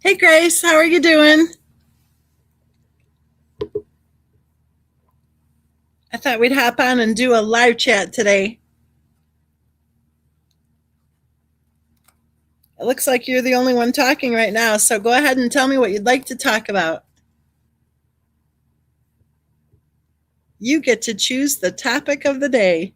Hey, Grace, how are you doing? I thought we'd hop on and do a live chat today. It looks like you're the only one talking right now, so go ahead and tell me what you'd like to talk about. You get to choose the topic of the day.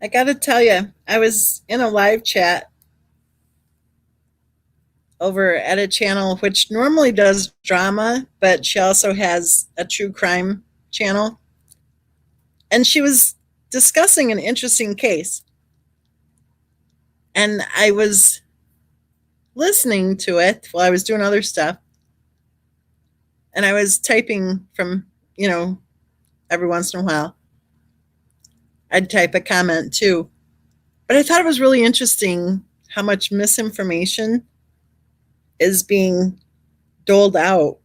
I got to tell you, I was in a live chat over at a channel which normally does drama, but she also has a true crime channel. And she was discussing an interesting case. And I was listening to it while I was doing other stuff. And I was typing from, every once in a while. I'd type a comment too. But I thought it was really interesting how much misinformation is being doled out.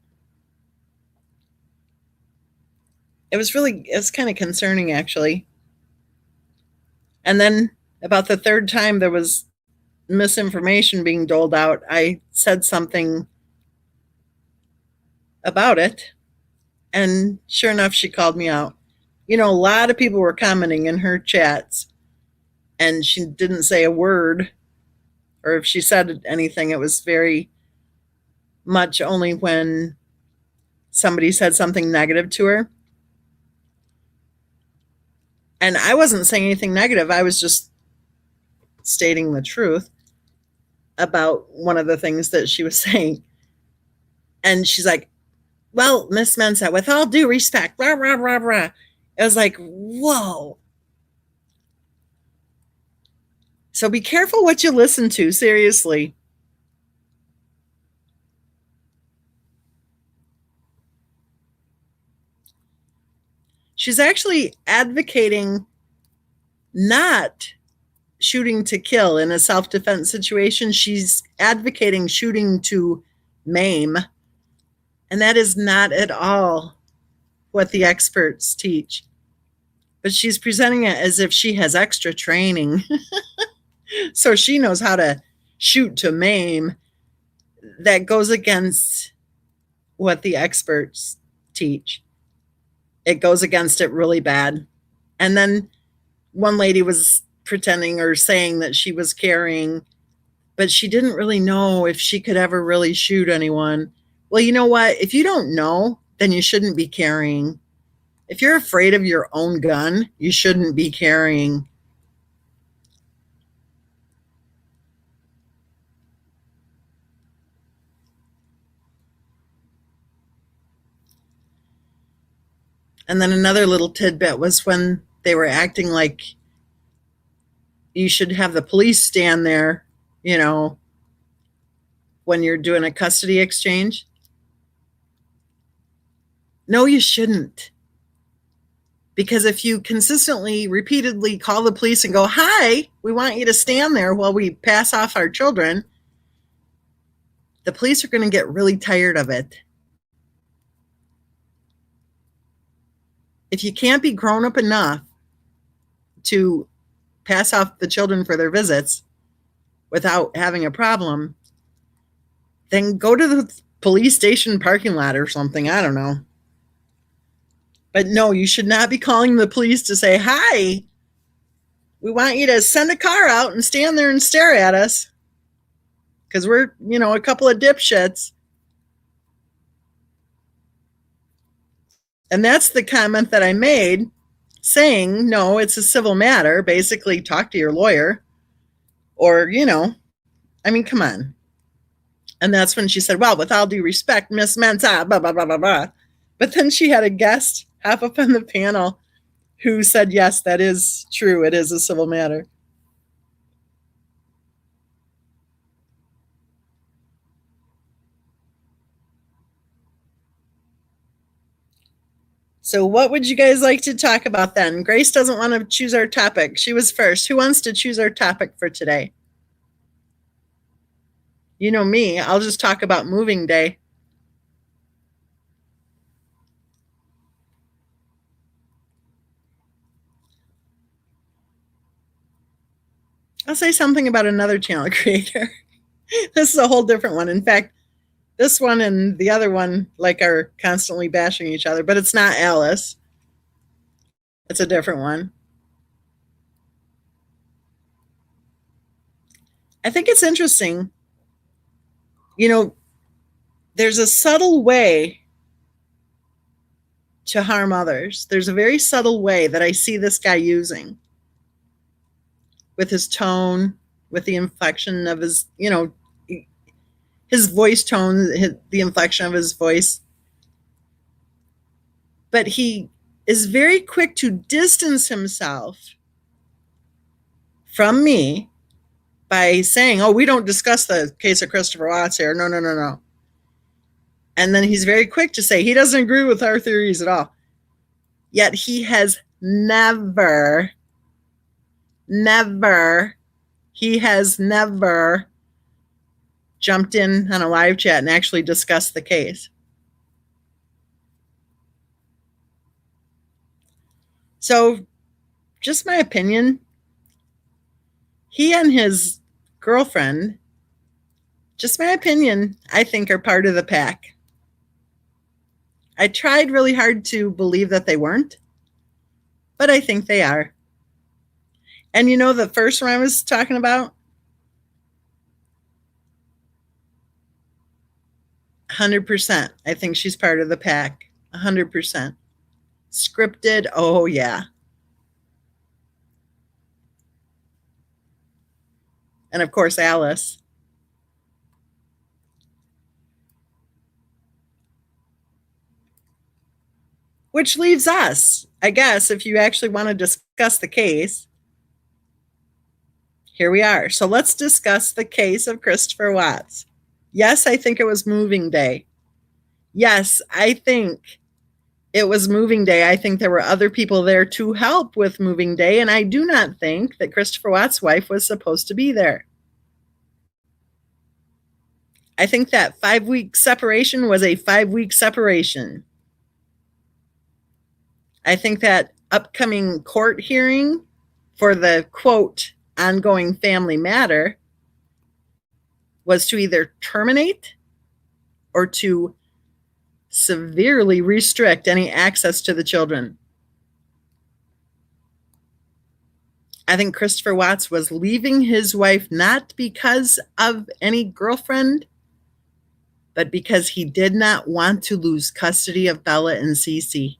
It was kind of concerning actually. And then about the third time there was misinformation being doled out, I said something about it. And sure enough, she called me out. A lot of people were commenting in her chats, and she didn't say a word or if she said anything, it was very much only when somebody said something negative to her. And I wasn't saying anything negative. I was just stating the truth about one of the things that she was saying. And she's like, well, Miss Mensa, with all due respect, rah, rah, rah, rah. It was like, whoa. So be careful what you listen to, seriously. She's actually advocating not shooting to kill in a self defense situation. She's advocating shooting to maim. And that is not at all what the experts teach. But she's presenting it as if she has extra training. So she knows how to shoot to maim. That goes against what the experts teach. It goes against it really bad. And then one lady was pretending or saying that she was carrying, but she didn't really know if she could ever really shoot anyone. Well, you know what? If you don't know, then you shouldn't be carrying. If you're afraid of your own gun, you shouldn't be carrying. And then another little tidbit was when they were acting like you should have the police stand there, you know, when you're doing a custody exchange. No, you shouldn't. Because if you consistently, repeatedly call the police and go, hi, we want you to stand there while we pass off our children, the police are going to get really tired of it. If you can't be grown up enough to pass off the children for their visits without having a problem, then go to the police station parking lot or something. I don't know. But no, you should not be calling the police to say, hi, we want you to send a car out and stand there and stare at us because we're, a couple of dipshits. And that's the comment that I made, saying, no, it's a civil matter. Basically, talk to your lawyer. Or, come on. And that's when she said, well, with all due respect, Miss Mensa, blah, blah, blah, blah, blah. But then she had a guest hop up on the panel who said, yes, that is true. It is a civil matter. So what would you guys like to talk about then? Grace doesn't want to choose our topic. She was first. Who wants to choose our topic for today? You know me. I'll just talk about moving day. I'll say something about another channel creator. This is a whole different one. In fact, this one and the other one are constantly bashing each other, but it's not Alice. It's a different one. I think it's interesting. There's a subtle way to harm others. There's a very subtle way that I see this guy using with his tone, with the inflection of his, his voice tone, the inflection of his voice. But he is very quick to distance himself from me by saying, oh, we don't discuss the case of Christopher Watts here. No, no, no, no. And then he's very quick to say he doesn't agree with our theories at all. Yet he has never jumped in on a live chat and actually discussed the case. So, just my opinion, he and his girlfriend, just my opinion, I think are part of the pack. I tried really hard to believe that they weren't, but I think they are. And the first one I was talking about, 100%. I think she's part of the pack. 100%. Scripted. Oh, yeah. And of course, Alice. Which leaves us, I guess, if you actually want to discuss the case, here we are. So let's discuss the case of Christopher Watts. Yes, I think it was moving day. Yes, I think it was moving day. I think there were other people there to help with moving day. And I do not think that Christopher Watts' wife was supposed to be there. I think that 5-week separation was a 5-week separation. I think that upcoming court hearing for the quote ongoing family matter was to either terminate or to severely restrict any access to the children. I think Christopher Watts was leaving his wife not because of any girlfriend, but because he did not want to lose custody of Bella and Cece.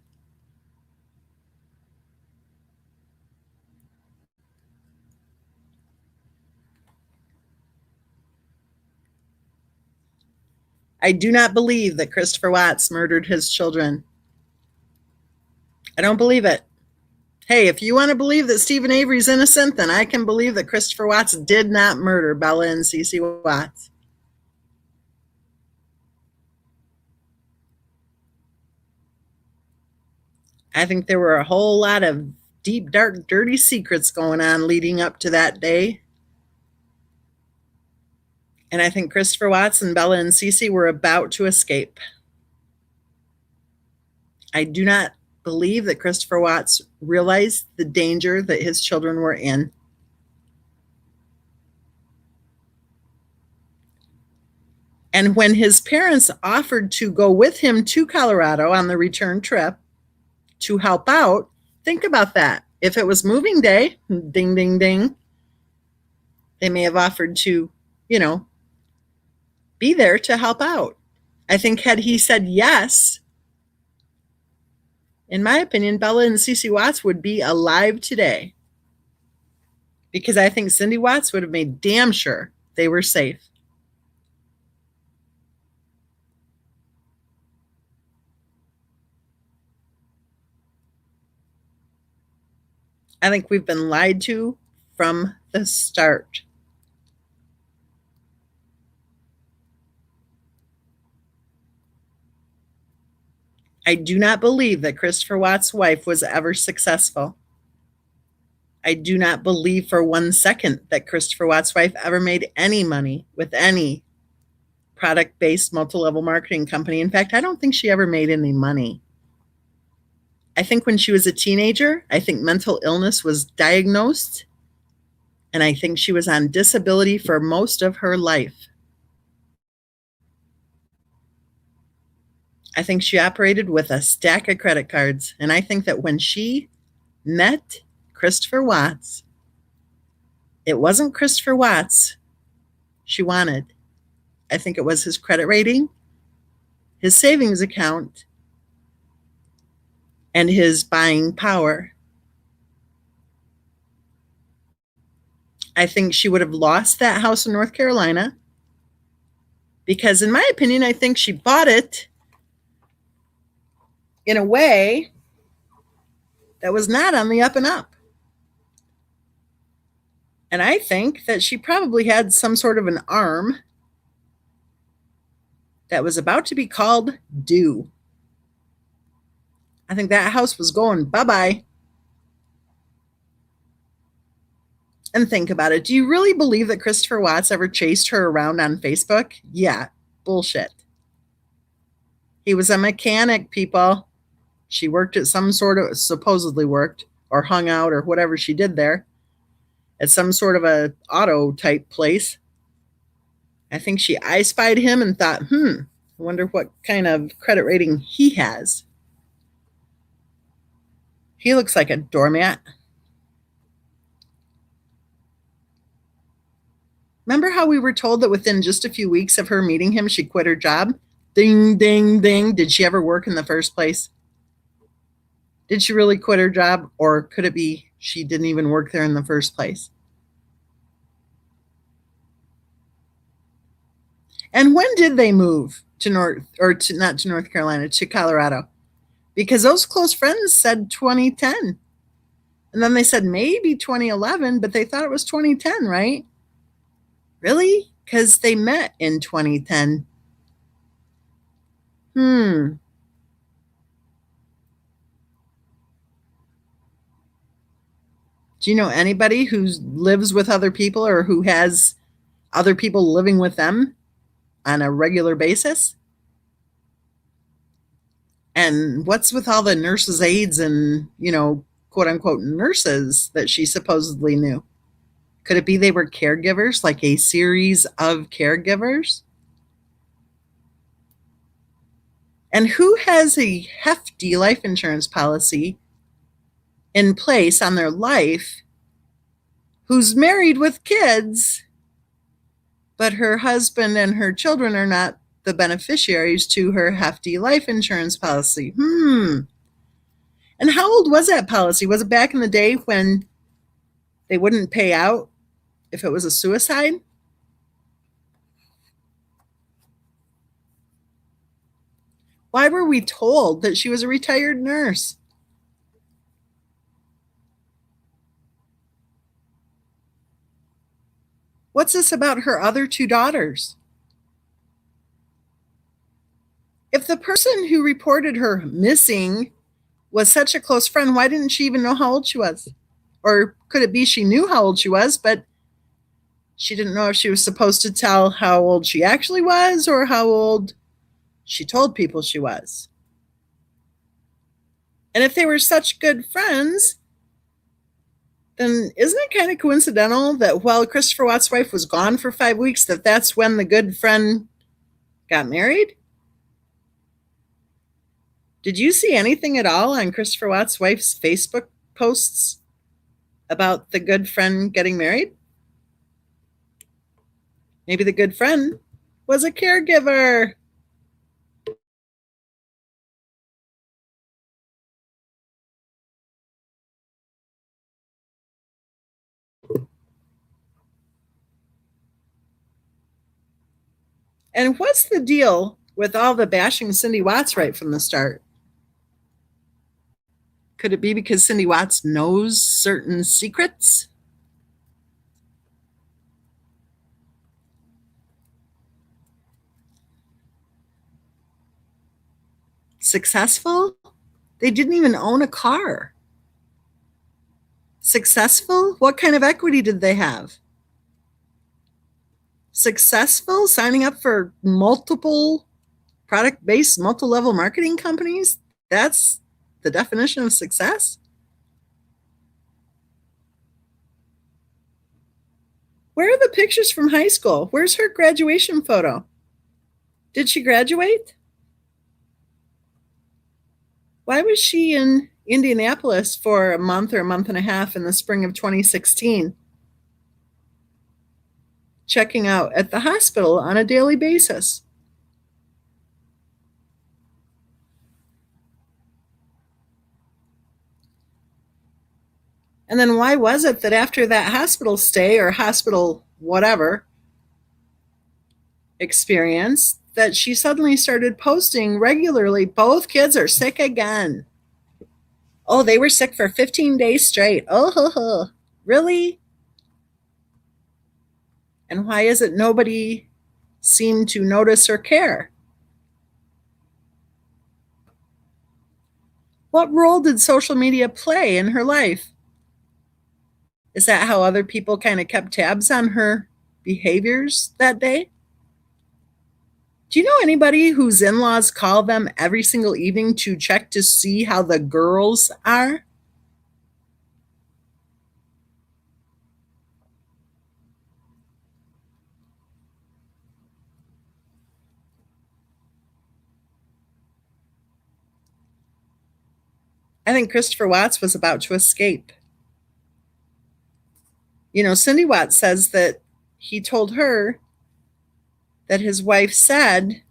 I do not believe that Christopher Watts murdered his children. I don't believe it. Hey, if you want to believe that Stephen Avery's innocent, then I can believe that Christopher Watts did not murder Bella and Cece Watts. I think there were a whole lot of deep, dark, dirty secrets going on leading up to that day. And I think Christopher Watts and Bella and Cece were about to escape. I do not believe that Christopher Watts realized the danger that his children were in. And when his parents offered to go with him to Colorado on the return trip to help out, think about that. If it was moving day, ding, ding, ding, they may have offered to, be there to help out. I think had he said yes, in my opinion, Bella and Cece Watts would be alive today. Because I think Cindy Watts would have made damn sure they were safe. I think we've been lied to from the start. I do not believe that Christopher Watts' wife was ever successful. I do not believe for 1 second that Christopher Watts' wife ever made any money with any product-based multi-level marketing company. In fact, I don't think she ever made any money. I think when she was a teenager, I think mental illness was diagnosed, and I think she was on disability for most of her life. I think she operated with a stack of credit cards, and I think that when she met Christopher Watts, it wasn't Christopher Watts she wanted. I think it was his credit rating, his savings account, and his buying power. I think she would have lost that house in North Carolina because, in my opinion, I think she bought it in a way that was not on the up and up. And I think that she probably had some sort of an arm that was about to be called due. I think that house was going bye-bye. And think about it. Do you really believe that Christopher Watts ever chased her around on Facebook? Yeah, bullshit. He was a mechanic, people. She worked at some sort of, supposedly worked, or hung out, or whatever she did there, at some sort of a auto type place. I think she I spied him and thought, I wonder what kind of credit rating he has. He looks like a doormat. Remember how we were told that within just a few weeks of her meeting him, she quit her job? Ding, ding, ding. Did she ever work in the first place? Did she really quit her job? Or could it be she didn't even work there in the first place? And when did they move to North, or to not to North Carolina, to Colorado? Because those close friends said 2010. And then they said maybe 2011, but they thought it was 2010, right? Really? Because they met in 2010. Hmm. Do you know anybody who lives with other people or who has other people living with them on a regular basis? And what's with all the nurses' aides and, quote unquote nurses that she supposedly knew? Could it be they were caregivers, like a series of caregivers? And who has a hefty life insurance policy in place on their life, who's married with kids, but her husband and her children are not the beneficiaries to her hefty life insurance policy? And how old was that policy? Was it back in the day when they wouldn't pay out if it was a suicide? Why were we told that she was a retired nurse? What's this about her other two daughters? If the person who reported her missing was such a close friend, why didn't she even know how old she was? Or could it be she knew how old she was, but she didn't know if she was supposed to tell how old she actually was or how old she told people she was? And if they were such good friends, then isn't it kind of coincidental that while Christopher Watt's wife was gone for 5 weeks, that's when the good friend got married? Did you see anything at all on Christopher Watt's wife's Facebook posts about the good friend getting married? Maybe the good friend was a caregiver. And what's the deal with all the bashing Cindy Watts right from the start? Could it be because Cindy Watts knows certain secrets? Successful? They didn't even own a car. Successful? What kind of equity did they have? Successful? Signing up for multiple product based, multi level marketing companies? That's the definition of success? Where are the pictures from high school? Where's her graduation photo? Did she graduate? Why was she in Indianapolis for a month or a month and a half in the spring of 2016, checking out at the hospital on a daily basis? And then why was it that after that hospital stay or hospital whatever experience that she suddenly started posting regularly, both kids are sick again? Oh, they were sick for 15 days straight. Oh, ho, ho. Really? And why is it nobody seemed to notice or care? What role did social media play in her life? Is that how other people kind of kept tabs on her behaviors that day? Do you know anybody whose in laws call them every single evening to check to see how the girls are? I think Christopher Watts was about to escape. Cindy Watts says that he told her that his wife said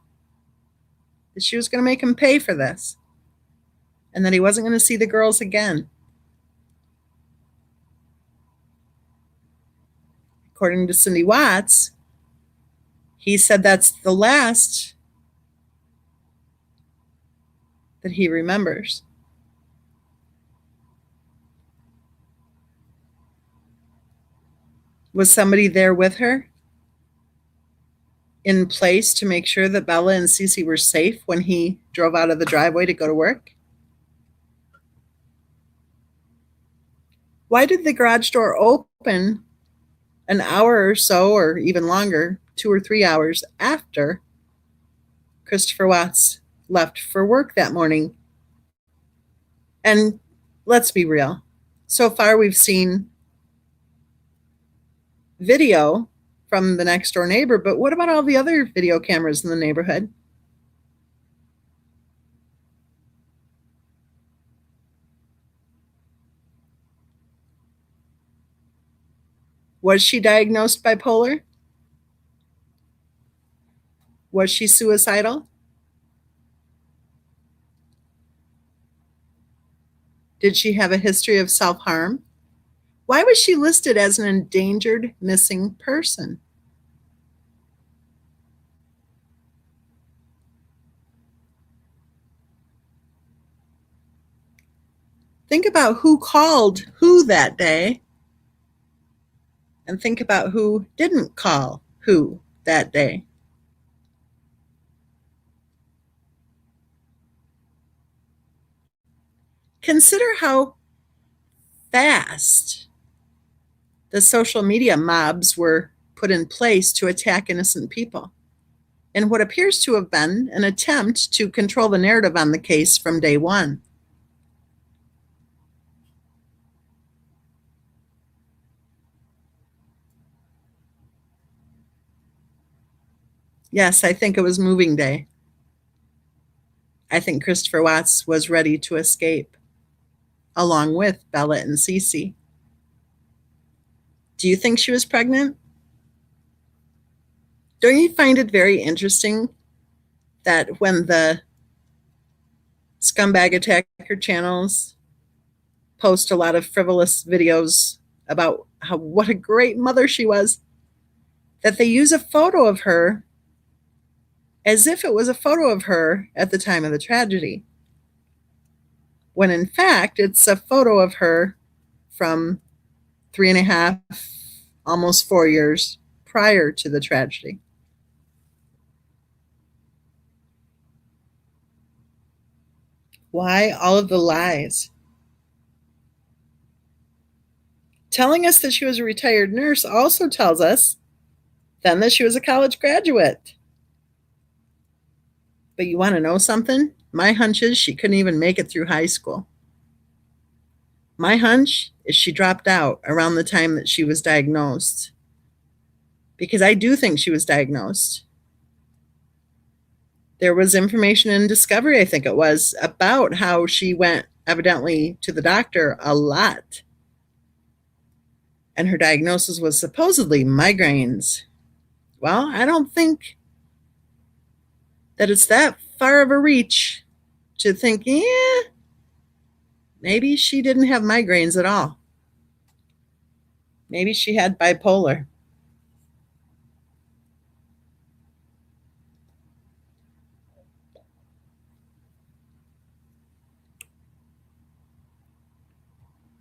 that she was going to make him pay for this and that he wasn't going to see the girls again. According to Cindy Watts, he said that's the last that he remembers. Was somebody there with her in place to make sure that Bella and Cece were safe when he drove out of the driveway to go to work? Why did the garage door open an hour or so, or even longer, 2 or 3 hours after Christopher Watts left for work that morning? And let's be real. So far, we've seen video from the next door neighbor, but what about all the other video cameras in the neighborhood? Was she diagnosed bipolar? Was she suicidal? Did she have a history of self-harm? Why was she listed as an endangered missing person? Think about who called who that day, and think about who didn't call who that day. Consider how fast the social media mobs were put in place to attack innocent people in what appears to have been an attempt to control the narrative on the case from day one. Yes, I think it was moving day. I think Christopher Watts was ready to escape, along with Bella and Cece. Do you think she was pregnant? Don't you find it very interesting that when the scumbag attacker channels post a lot of frivolous videos about what a great mother she was, that they use a photo of her as if it was a photo of her at the time of the tragedy, when in fact it's a photo of her from 3.5, almost 4 years prior to the tragedy. Why all of the lies? Telling us that she was a retired nurse also tells us then that she was a college graduate. But you want to know something? My hunch is she couldn't even make it through high school. My hunch is she dropped out around the time that she was diagnosed. Because I do think she was diagnosed. There was information in Discovery, I think it was, about how she went evidently to the doctor a lot. And her diagnosis was supposedly migraines. Well, I don't think that it's that far of a reach to think, yeah, maybe she didn't have migraines at all. Maybe she had bipolar.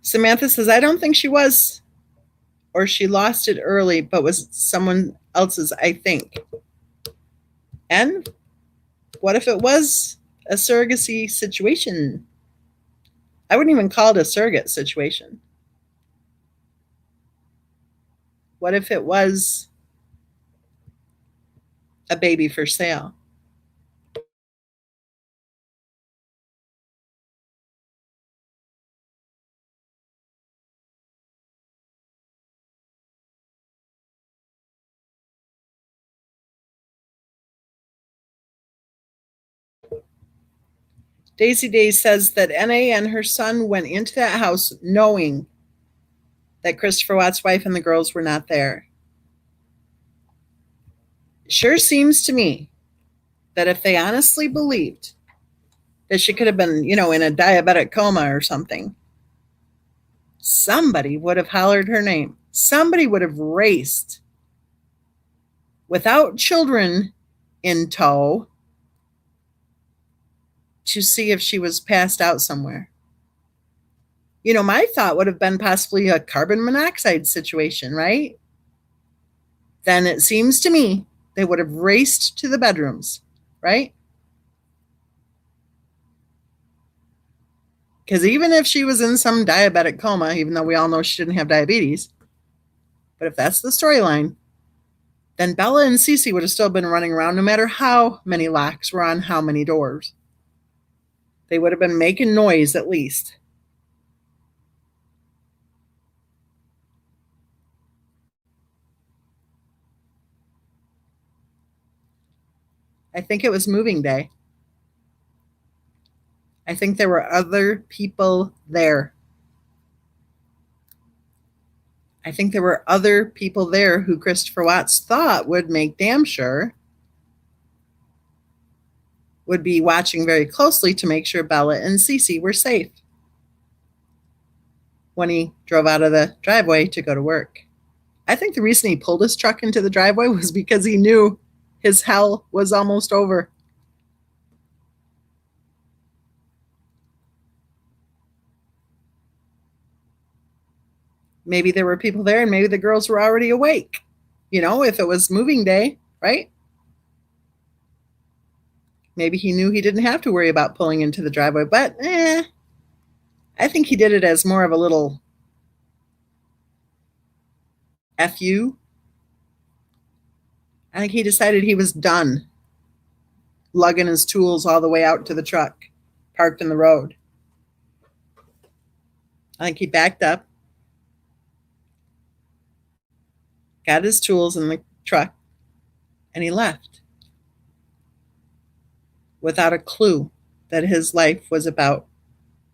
Samantha says, I don't think she was, or she lost it early, but was someone else's, I think. And what if it was a surrogacy situation? I wouldn't even call it a surrogate situation. What if it was a baby for sale? Daisy Day says that NA and her son went into that house knowing that Christopher Watt's wife and the girls were not there. Sure seems to me that if they honestly believed that she could have been, in a diabetic coma or something, somebody would have hollered her name. Somebody would have raced without children in tow to see if she was passed out somewhere. My thought would have been possibly a carbon monoxide situation, right? Then it seems to me they would have raced to the bedrooms, right? Because even if she was in some diabetic coma, even though we all know she didn't have diabetes, but if that's the storyline, then Bella and Cece would have still been running around no matter how many locks were on how many doors. They would have been making noise at least. I think it was moving day. I think there were other people there. I think there were other people there who Christopher Watts thought would make damn sure would be watching very closely to make sure Bella and Cece were safe when he drove out of the driveway to go to work. I think the reason he pulled his truck into the driveway was because he knew his hell was almost over. Maybe there were people there and maybe the girls were already awake. If it was moving day, right? Maybe he knew he didn't have to worry about pulling into the driveway, but I think he did it as more of a little FU. I think he decided he was done lugging his tools all the way out to the truck parked in the road. I think he backed up, got his tools in the truck, and he left without a clue that his life was about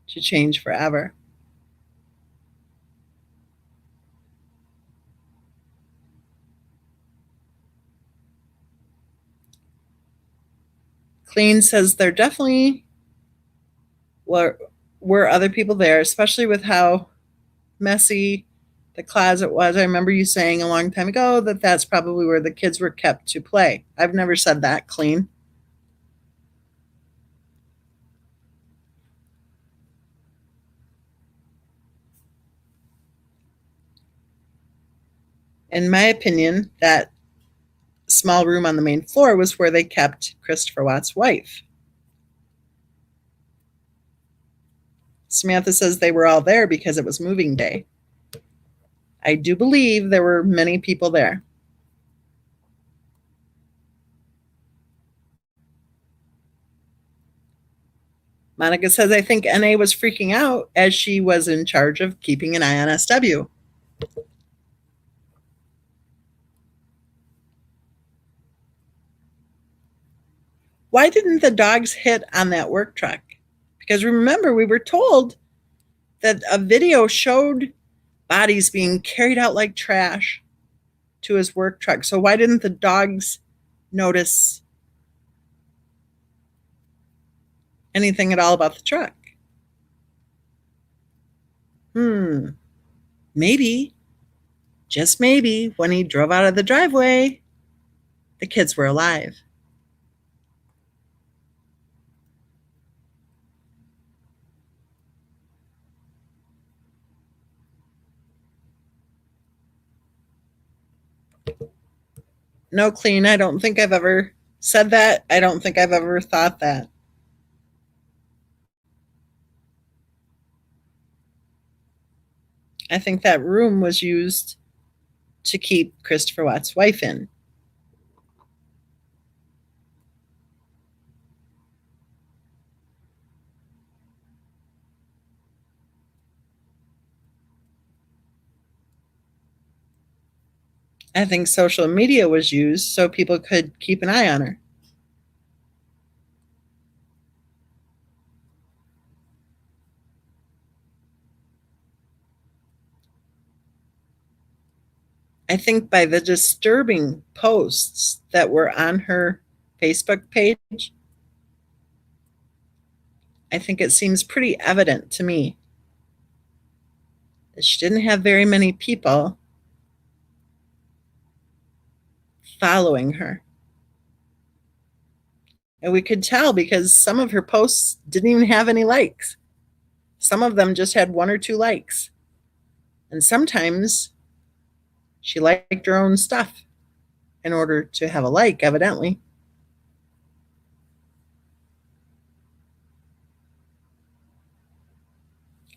to change forever. Clean says there definitely were other people there, especially with how messy the closet was. I remember you saying a long time ago that that's probably where the kids were kept to play. I've never said that, Clean. In my opinion, that small room on the main floor was where they kept Christopher Watts' wife. Samantha says they were all there because it was moving day. I do believe there were many people there. Monica says, I think NA was freaking out as she was in charge of keeping an eye on SW. Why didn't the dogs hit on that work truck? Because remember, we were told that a video showed bodies being carried out like trash to his work truck. So why didn't the dogs notice anything at all about the truck? Maybe, just maybe, when he drove out of the driveway, the kids were alive. No, Clean, I don't think I've ever said that. I don't think I've ever thought that. I think that room was used to keep Christopher Watts' wife in. I think social media was used so people could keep an eye on her. I think by the disturbing posts that were on her Facebook page, I think it seems pretty evident to me that she didn't have very many people following her. And we could tell because some of her posts didn't even have any likes. Some of them just had one or two likes. And sometimes she liked her own stuff in order to have a like, evidently.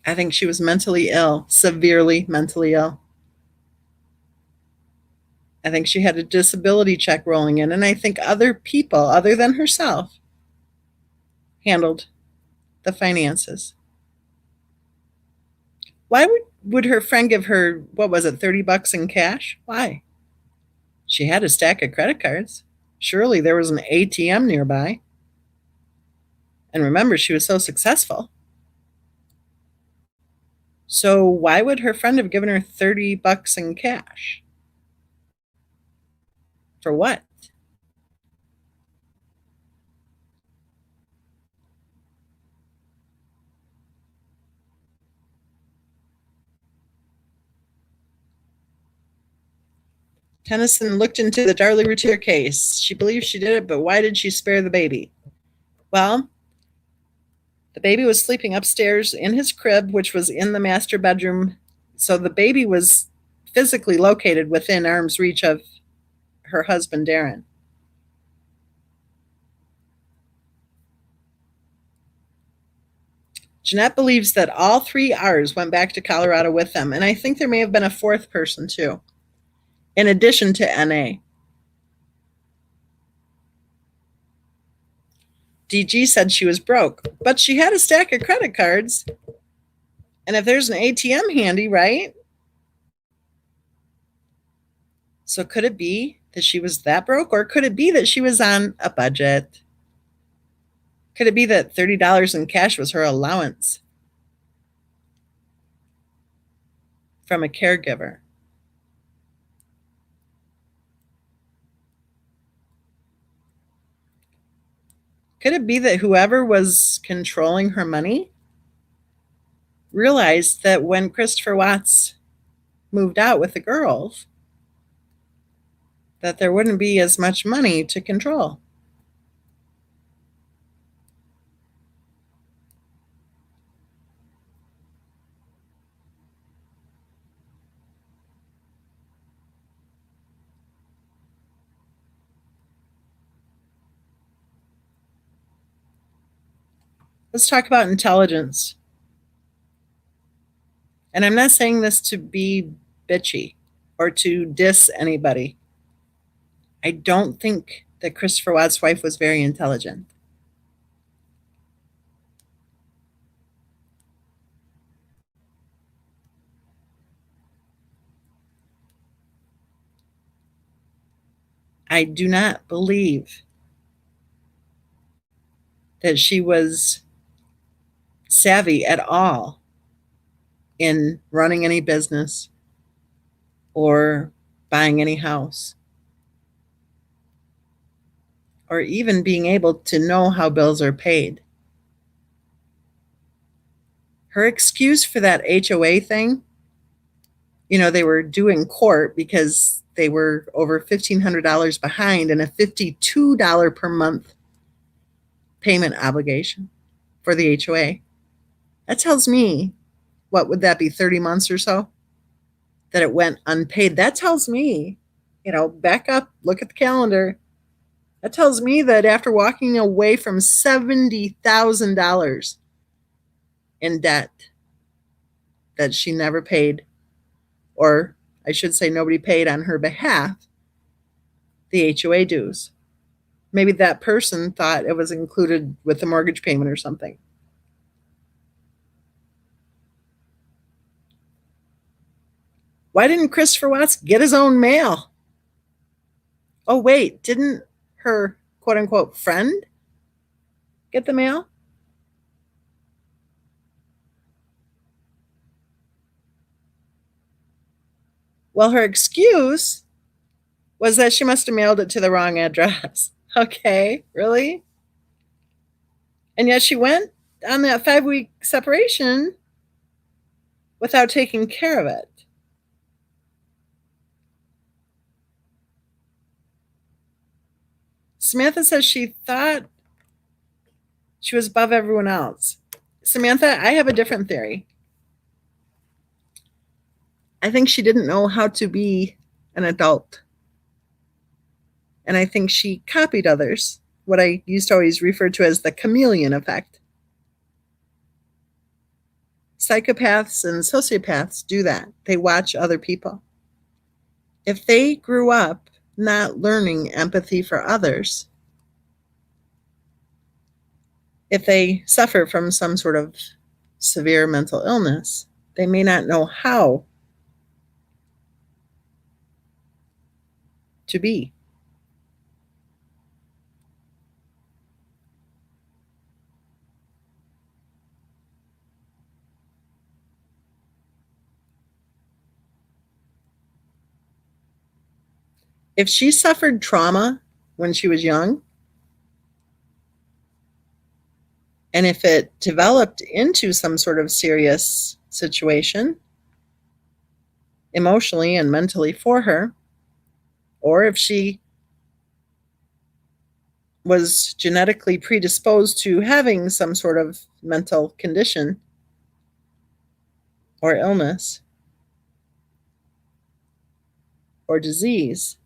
I think she was mentally ill, severely mentally ill. I think she had a disability check rolling in, and I think other people, other than herself, handled the finances. Why would her friend give her, what was it, 30 bucks in cash? Why? She had a stack of credit cards. Surely there was an ATM nearby. And remember, she was so successful. So why would her friend have given her 30 bucks in cash? For what? Tennyson looked into the Darlie Routier case. She believes she did it, but why did she spare the baby? Well, the baby was sleeping upstairs in his crib, which was in the master bedroom. So the baby was physically located within arm's reach of her husband, Darren. Jeanette believes that all three R's went back to Colorado with them, and I think there may have been a fourth person too, in addition to NA. DG said she was broke, but she had a stack of credit cards. And if there's an ATM handy, right? So could it be that she was that broke, or could it be that she was on a budget? Could it be that $30 in cash was her allowance from a caregiver? Could it be that whoever was controlling her money realized that when Christopher Watts moved out with the girls, that there wouldn't be as much money to control? Let's talk about intelligence. And I'm not saying this to be bitchy or to diss anybody. I don't think that Christopher Watts' wife was very intelligent. I do not believe that she was savvy at all in running any business or buying any house or even being able to know how bills are paid. Her excuse for that HOA thing, they were due in court because they were over $1,500 behind and a $52 per month payment obligation for the HOA. That tells me, what would that be, 30 months or so? That it went unpaid. That tells me, back up, look at the calendar. That tells me that after walking away from $70,000 in debt that she never paid, or I should say nobody paid on her behalf, the HOA dues. Maybe that person thought it was included with the mortgage payment or something. Why didn't Christopher Watts get his own mail? Oh, wait, didn't her quote unquote friend get the mail? Well, her excuse was that she must have mailed it to the wrong address. Okay, really? And yet she went on that 5 week separation without taking care of it. Samantha says she thought she was above everyone else. Samantha, I have a different theory. I think she didn't know how to be an adult. And I think she copied others, what I used to always refer to as the chameleon effect. Psychopaths and sociopaths do that. They watch other people. If they grew up not learning empathy for others, if they suffer from some sort of severe mental illness, they may not know how to be. If she suffered trauma when she was young, and if it developed into some sort of serious situation, emotionally and mentally for her, or if she was genetically predisposed to having some sort of mental condition or illness or disease,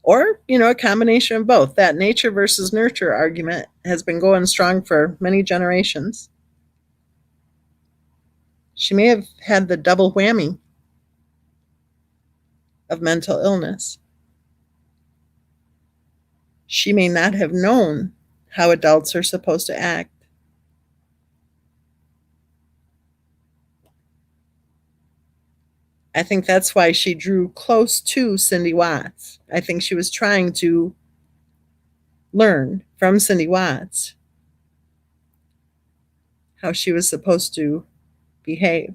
or, a combination of both. That nature versus nurture argument has been going strong for many generations. She may have had the double whammy of mental illness. She may not have known how adults are supposed to act. I think that's why she drew close to Cindy Watts. I think she was trying to learn from Cindy Watts how she was supposed to behave.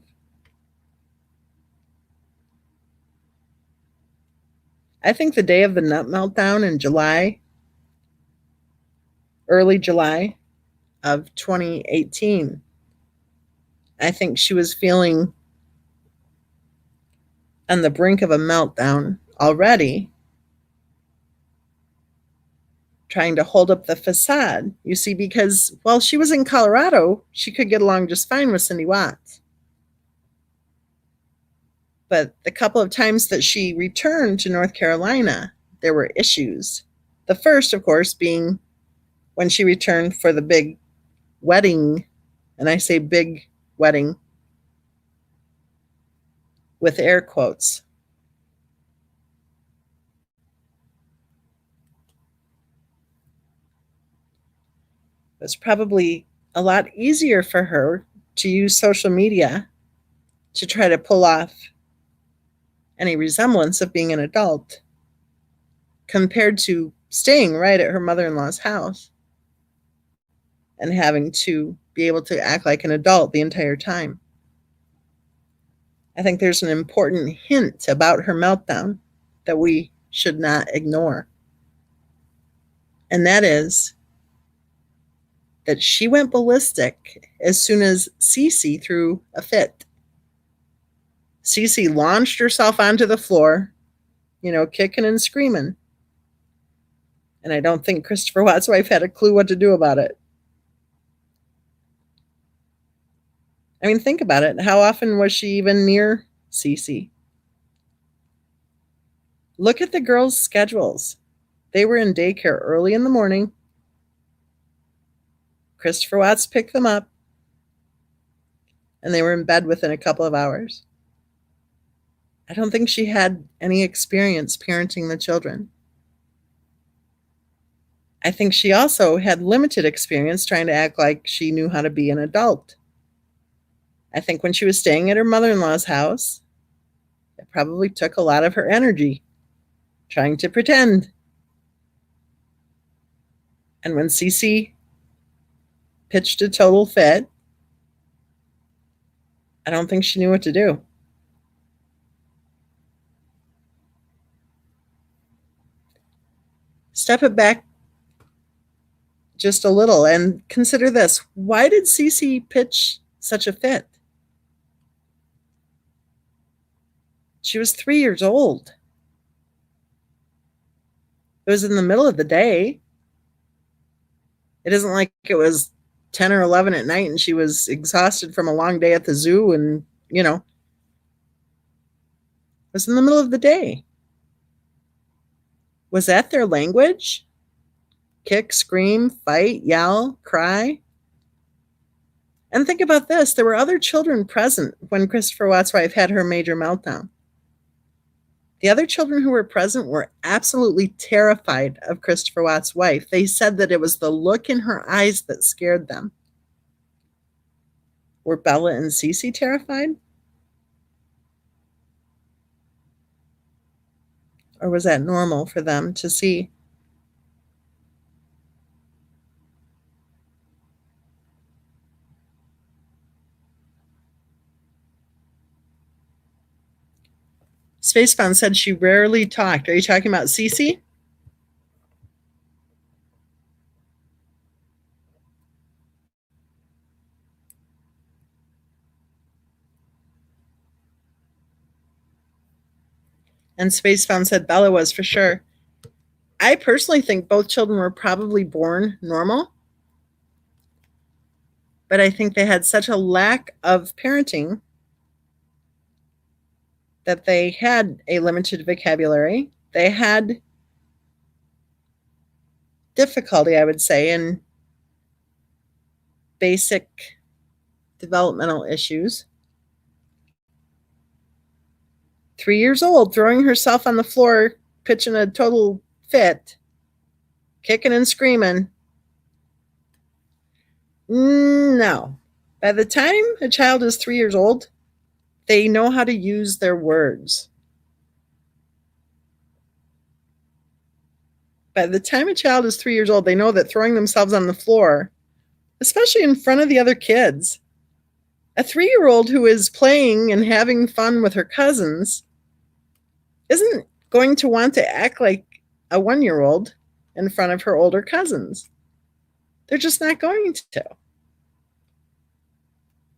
I think the day of the nut meltdown in July, early July of 2018, I think she was feeling on the brink of a meltdown already, trying to hold up the facade. You see, because while she was in Colorado, she could get along just fine with Cindy Watts. But the couple of times that she returned to North Carolina, there were issues. The first, of course, being when she returned for the big wedding, and I say big wedding with air quotes. It was probably a lot easier for her to use social media to try to pull off any resemblance of being an adult compared to staying right at her mother in law's house and having to be able to act like an adult the entire time. I think there's an important hint about her meltdown that we should not ignore. And that is that she went ballistic as soon as Cece threw a fit. Cece launched herself onto the floor, kicking and screaming. And I don't think Christopher Watt's wife had a clue what to do about it. I mean, think about it. How often was she even near Cece? Look at the girls' schedules. They were in daycare early in the morning. Christopher Watts picked them up, and they were in bed within a couple of hours. I don't think she had any experience parenting the children. I think she also had limited experience trying to act like she knew how to be an adult. I think when she was staying at her mother-in-law's house, it probably took a lot of her energy trying to pretend. And when Cece pitched a total fit, I don't think she knew what to do. Step it back just a little and consider this. Why did Cece pitch such a fit? She was 3 years old. It was in the middle of the day. It isn't like it was 10 or 11 at night and she was exhausted from a long day at the zoo and, it was in the middle of the day. Was that their language? Kick, scream, fight, yell, cry? And think about this. There were other children present when Christopher Watt's wife had her major meltdown. The other children who were present were absolutely terrified of Christopher Watt's wife. They said that it was the look in her eyes that scared them. Were Bella and Cece terrified? Or was that normal for them to see? Spacebound said she rarely talked. Are you talking about Cece? And Spacebound said Bella was for sure. I personally think both children were probably born normal, but I think they had such a lack of parenting that they had a limited vocabulary. They had difficulty, I would say, in basic developmental issues. 3 years old, throwing herself on the floor, pitching a total fit, kicking and screaming. No. By the time a child is 3 years old, they know how to use their words. By the time a child is 3 years old, they know that throwing themselves on the floor, especially in front of the other kids, a 3-year-old who is playing and having fun with her cousins isn't going to want to act like a 1-year-old in front of her older cousins. They're just not going to.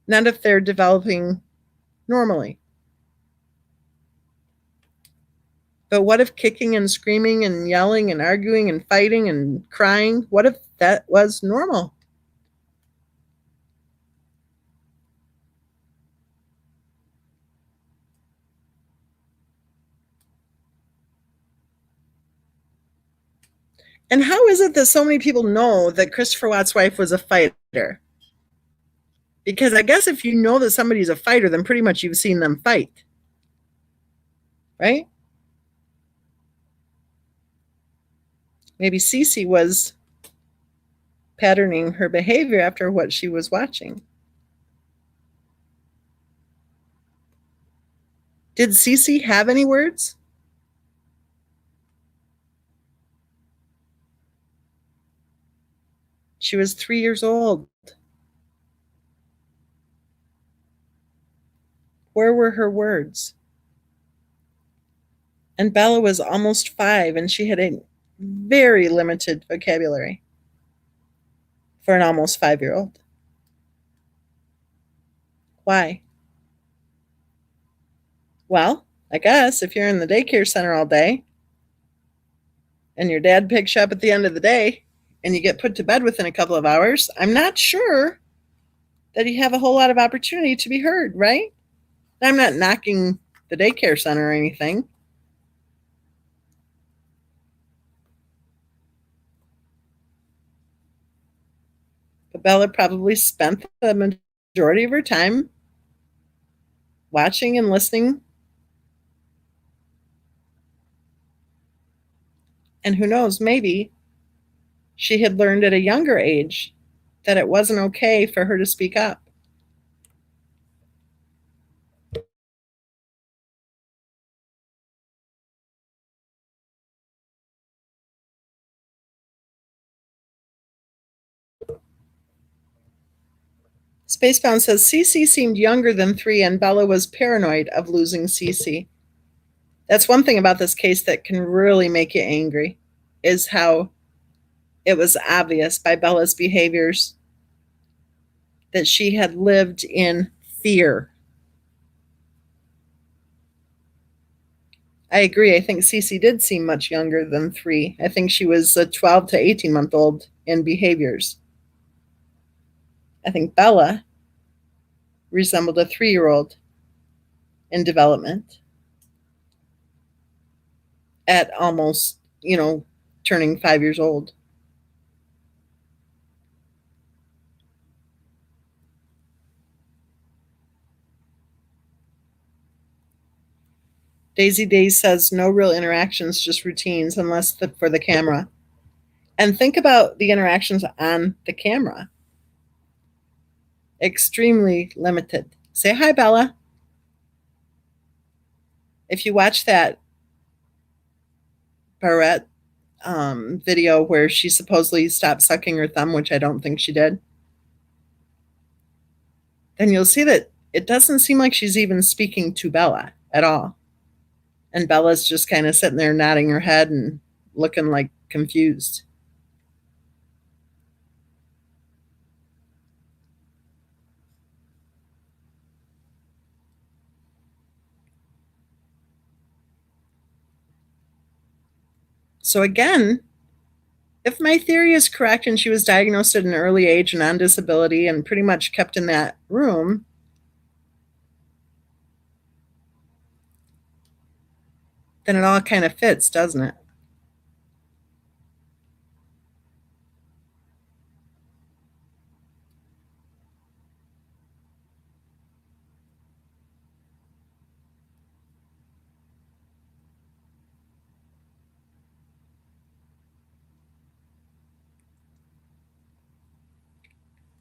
Not if they're developing normally. But what if kicking and screaming and yelling and arguing and fighting and crying, what if that was normal? And how is it that so many people know that Christopher Watt's wife was a fighter? Because I guess if you know that somebody's a fighter, then pretty much you've seen them fight. Right? Maybe Cece was patterning her behavior after what she was watching. Did Cece have any words? She was 3 years old. Where were her words? And Bella was almost 5, and she had a very limited vocabulary for an almost 5-year-old. Why? Well, I guess if you're in the daycare center all day and your dad picks you up at the end of the day and you get put to bed within a couple of hours, I'm not sure that you have a whole lot of opportunity to be heard, right? I'm not knocking the daycare center or anything. But Bella probably spent the majority of her time watching and listening. And who knows, maybe she had learned at a younger age that it wasn't okay for her to speak up. Spacebound says Cece seemed younger than 3 and Bella was paranoid of losing Cece. That's one thing about this case that can really make you angry. is how it was obvious by Bella's behaviors that she had lived in fear. I agree. I think Cece did seem much younger than 3. I think she was a 12 to 18-month old in behaviors. I think Bella resembled a 3-year-old in development at almost, turning 5 years old. Daisy Days says no real interactions, just routines, unless for the camera. And think about the interactions on the camera. Extremely limited. Say hi, Bella. If you watch that Barrette video where she supposedly stopped sucking her thumb, which I don't think she did, then you'll see that it doesn't seem like she's even speaking to Bella at all. And Bella's just kind of sitting there nodding her head and looking like confused. So again, if my theory is correct and she was diagnosed at an early age and on disability and pretty much kept in that room, then it all kind of fits, doesn't it?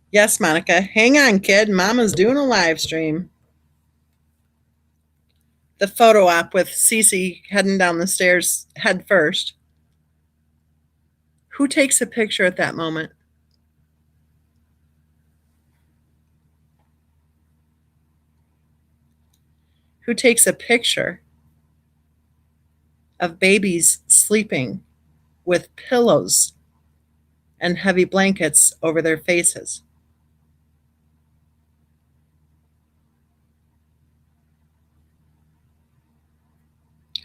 Yes, Monica. Hang on, kid. Mama's doing a live stream. The photo op with Cece heading down the stairs head first. Who takes a picture at that moment? Who takes a picture of babies sleeping with pillows and heavy blankets over their faces?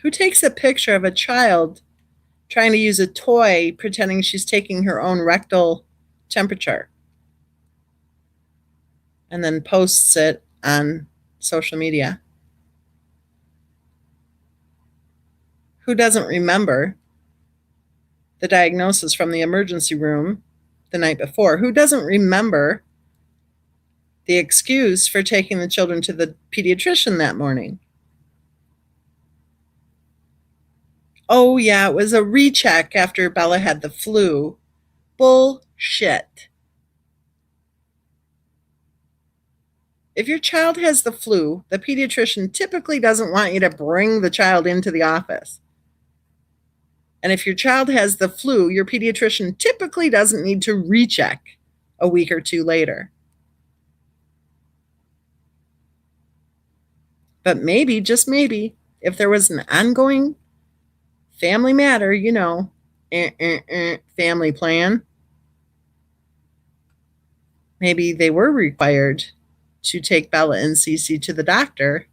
Who takes a picture of a child trying to use a toy pretending she's taking her own rectal temperature and then posts it on social media? Who doesn't remember the diagnosis from the emergency room the night before? Who doesn't remember the excuse for taking the children to the pediatrician that morning? Oh, yeah, it was a recheck after Bella had the flu. Bullshit. If your child has the flu, the pediatrician typically doesn't want you to bring the child into the office. And if your child has the flu, your pediatrician typically doesn't need to recheck a week or 2 later. But maybe, just maybe, if there was an ongoing family matter, family plan, maybe they were required to take Bella and Cece to the doctor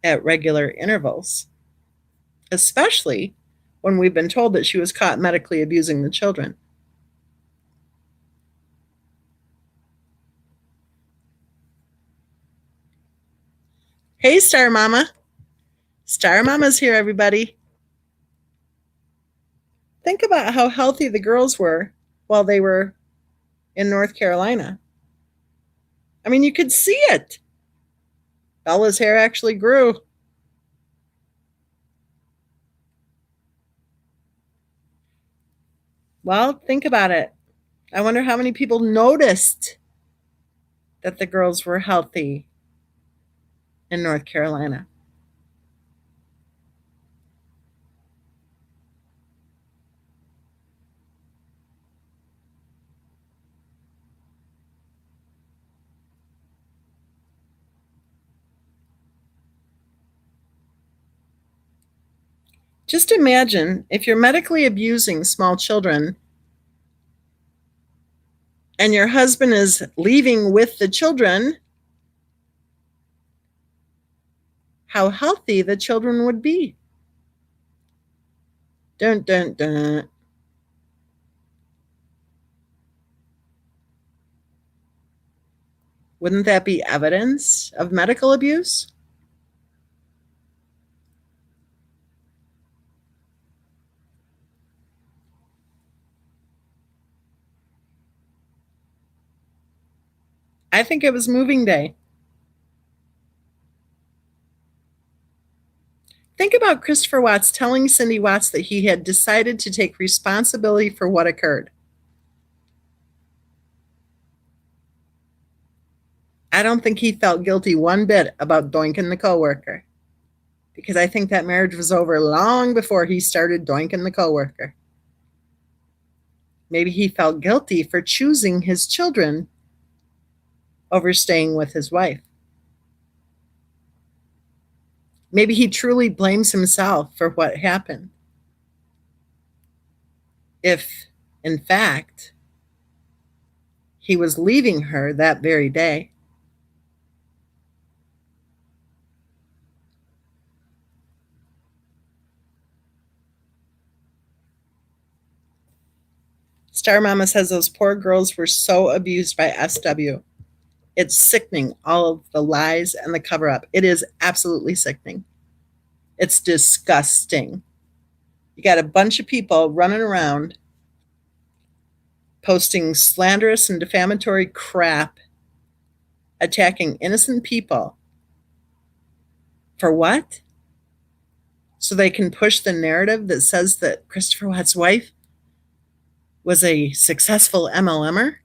at regular intervals, especially when we've been told that she was caught medically abusing the children. Hey, Star Mama. Star Mama's here, everybody. Think about how healthy the girls were while they were in North Carolina. I mean, you could see it. Bella's hair actually grew. Well, think about it. I wonder how many people noticed that the girls were healthy in North Carolina. Just imagine if you're medically abusing small children and your husband is leaving with the children, how healthy the children would be. Dun, dun, dun. Wouldn't that be evidence of medical abuse? I think it was moving day. Think about Christopher Watts telling Cindy Watts that he had decided to take responsibility for what occurred. I don't think he felt guilty one bit about doinking the coworker, because I think that marriage was over long before he started doinking the coworker. Maybe he felt guilty for choosing his children over staying with his wife. Maybe he truly blames himself for what happened. If, in fact, he was leaving her that very day. Star Mama says those poor girls were so abused by SW. It's sickening, all of the lies and the cover up. It is absolutely sickening. It's disgusting. You got a bunch of people running around posting slanderous and defamatory crap, attacking innocent people. For what? So they can push the narrative that says that Christopher Watt's wife was a successful MLMer?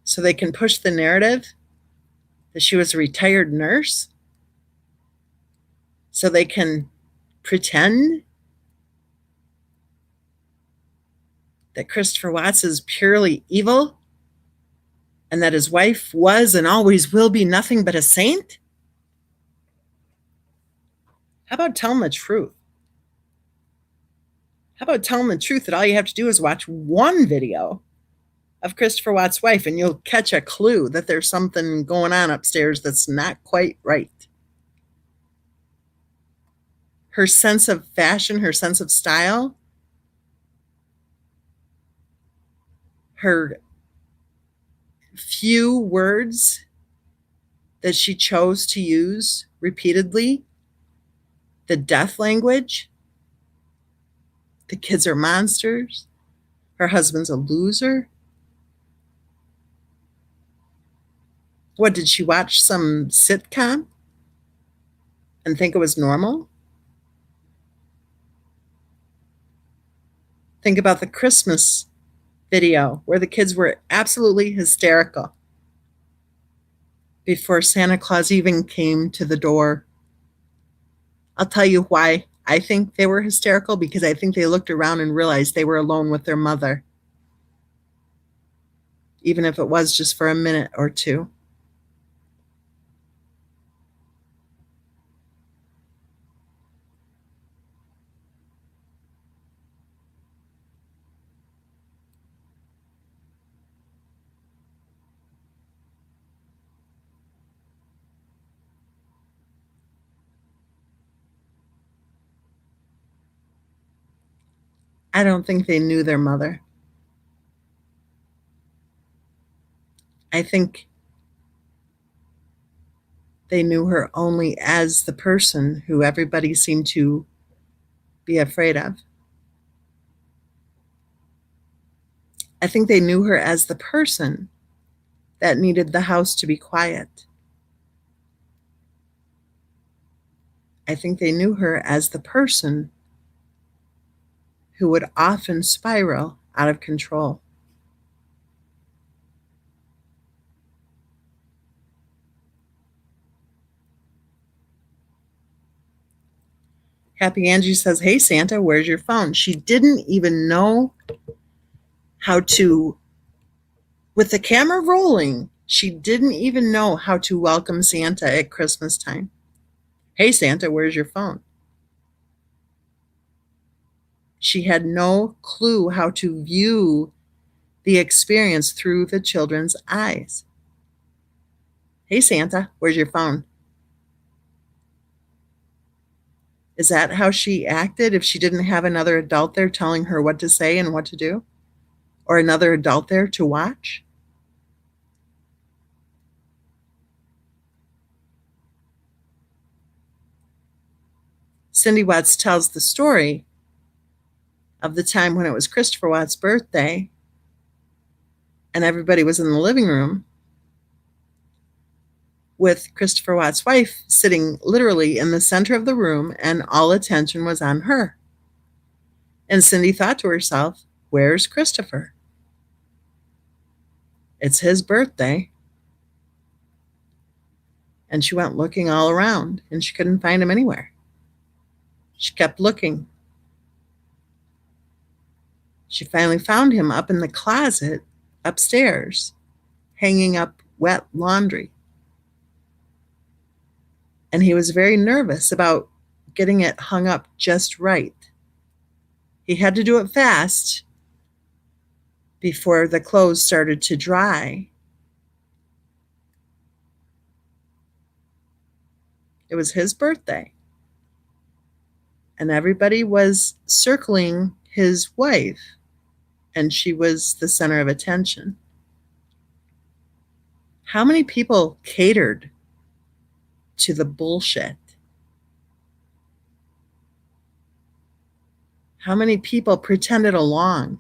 So they can push the narrative that she was a retired nurse? So they can pretend that Christopher Watts is purely evil and that his wife was and always will be nothing but a saint? How about telling the truth? How about telling the truth that all you have to do is watch one video of Christopher Watts' wife and you'll catch a clue that there's something going on upstairs that's not quite right. Her sense of fashion, her sense of style, her few words that she chose to use repeatedly, the death language, the kids are monsters, her husband's a loser. What, did she watch some sitcom and think it was normal? Think about the Christmas video where the kids were absolutely hysterical before Santa Claus even came to the door. I'll tell you why I think they were hysterical, because I think they looked around and realized they were alone with their mother, even if it was just for a minute or two. I don't think they knew their mother. I think they knew her only as the person who everybody seemed to be afraid of. I think they knew her as the person that needed the house to be quiet. I think they knew her as the person who would often spiral out of control. Happy Angie says, "Hey Santa, where's your phone?" She didn't even know how to, with the camera rolling, she didn't even know how to welcome Santa at Christmas time. Hey, Santa, where's your phone? She had no clue how to view the experience through the children's eyes. Hey, Santa, where's your phone? Is that how she acted if she didn't have another adult there telling her what to say and what to do? Or another adult there to watch? Cindy Watts tells the story of the time when it was Christopher Watts' birthday and everybody was in the living room with Christopher Watts' wife sitting literally in the center of the room, and all attention was on her. And Cindy thought to herself, where's Christopher? It's his birthday. And she went looking all around and she couldn't find him anywhere. She kept looking. She finally found him up in the closet upstairs, hanging up wet laundry. And he was very nervous about getting it hung up just right. He had to do it fast before the clothes started to dry. It was his birthday. And everybody was circling his wife, and she was the center of attention. How many people catered to the bullshit? How many people pretended along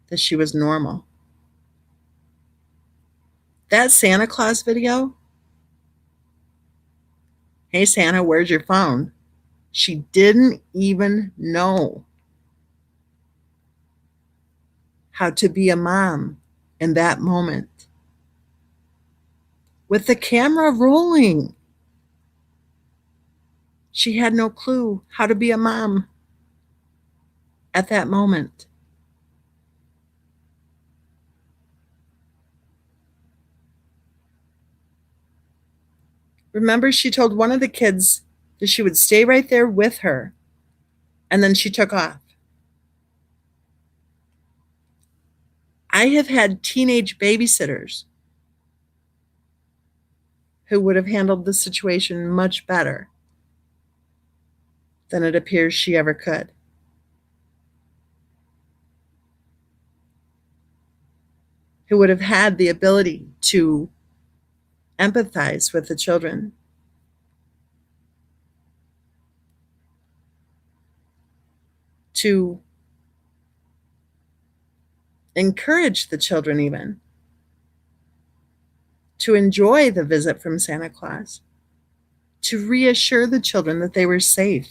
that she was normal? That Santa Claus video, hey Santa, where's your phone? She didn't even know how to be a mom in that moment. With the camera rolling, she had no clue how to be a mom at that moment. Remember, she told one of the kids that she would stay right there with her, and then she took off. I have had teenage babysitters who would have handled the situation much better than it appears she ever could. Who would have had the ability to empathize with the children, to encourage the children, even to enjoy the visit from Santa Claus, to reassure the children that they were safe,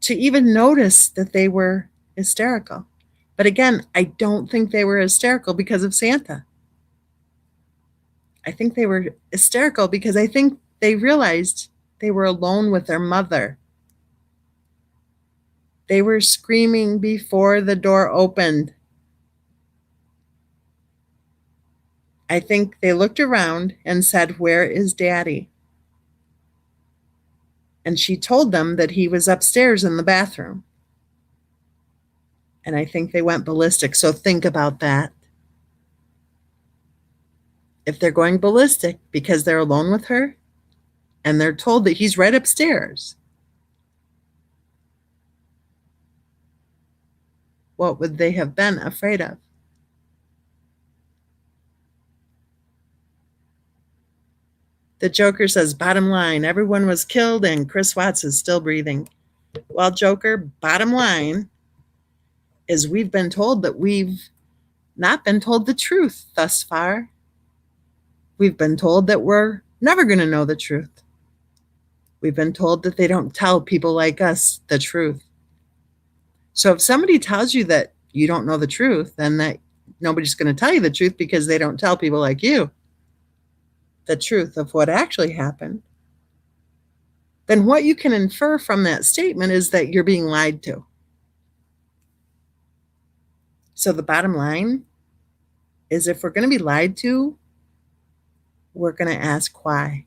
to even notice that they were hysterical. But again, I don't think they were hysterical because of Santa. I think they were hysterical because I think they realized they were alone with their mother. They were screaming before the door opened. I think they looked around and said, where is Daddy? And she told them that he was upstairs in the bathroom. And I think they went ballistic. So think about that. If they're going ballistic because they're alone with her and they're told that he's right upstairs, what would they have been afraid of? The Joker says, bottom line, everyone was killed and Chris Watts is still breathing. Well, Joker, bottom line is we've been told that we've not been told the truth thus far. We've been told that we're never going to know the truth. We've been told that they don't tell people like us the truth. So if somebody tells you that you don't know the truth, then that nobody's going to tell you the truth because they don't tell people like you the truth of what actually happened, then what you can infer from that statement is that you're being lied to. So the bottom line is if we're going to be lied to, we're going to ask why.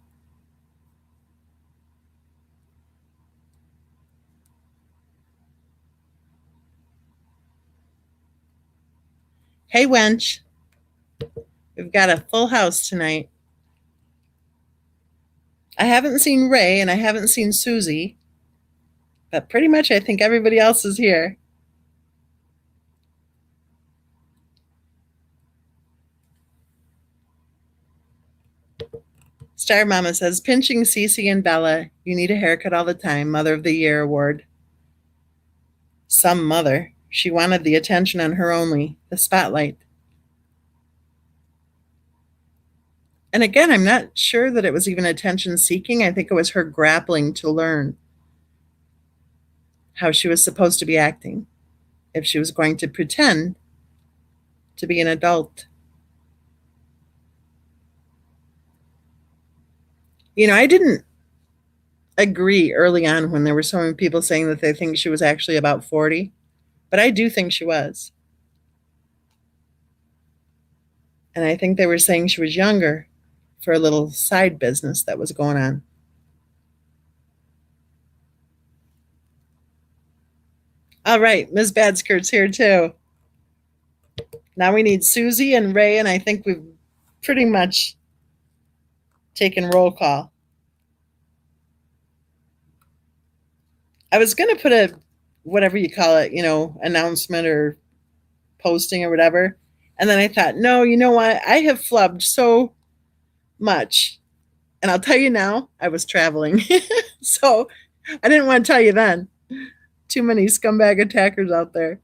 Hey, wench, we've got a full house tonight. I haven't seen Ray and I haven't seen Susie, but pretty much I think everybody else is here. Star Mama says, pinching Cece and Bella. You need a haircut all the time. Mother of the Year award. Some mother. She wanted the attention on her only, the spotlight. And again, I'm not sure that it was even attention seeking. I think it was her grappling to learn how she was supposed to be acting if she was going to pretend to be an adult. I didn't agree early on when there were so many people saying that they think she was actually about 40, but I do think she was. And I think they were saying she was younger for a little side business that was going on. All right, Ms. Badskirt's here too. Now we need Susie and Ray, and I think we've pretty much taken roll call. I was going to put a, whatever you call it, announcement or posting or whatever. And then I thought, no, you know what? I have flubbed so much. And I'll tell you now, I was traveling. So I didn't want to tell you then. Too many scumbag attackers out there.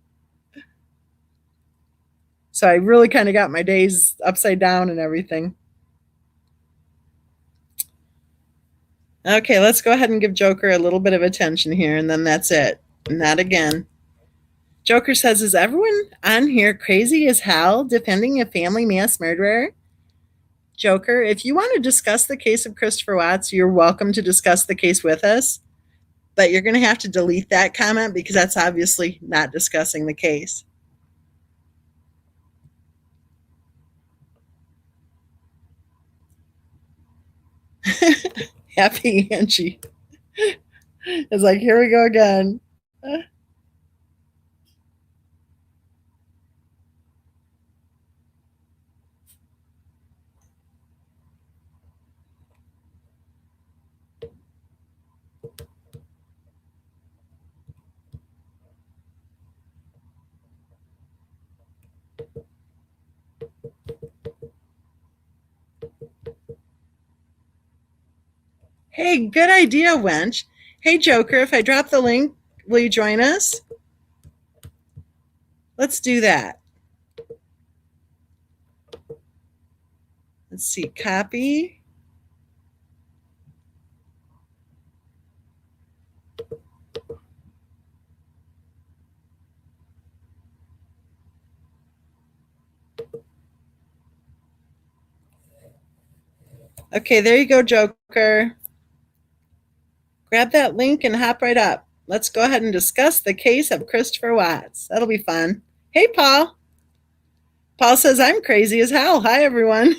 So I really kind of got my days upside down and everything. Okay, let's go ahead and give Joker a little bit of attention here, and then that's it. Not again. Joker says, is everyone on here crazy as hell defending a family mass murderer? Joker, if you want to discuss the case of Christopher Watts, you're welcome to discuss the case with us, but you're going to have to delete that comment because that's obviously not discussing the case. Happy Angie. It's like, here we go again. Hey, good idea, wench. Hey, Joker, if I drop the link, will you join us? Let's do that. Let's see, copy. Okay, there you go, Joker. Grab that link and hop right up. Let's go ahead and discuss the case of Christopher Watts. That'll be fun. Hey, Paul. Paul says, I'm crazy as hell. Hi, everyone.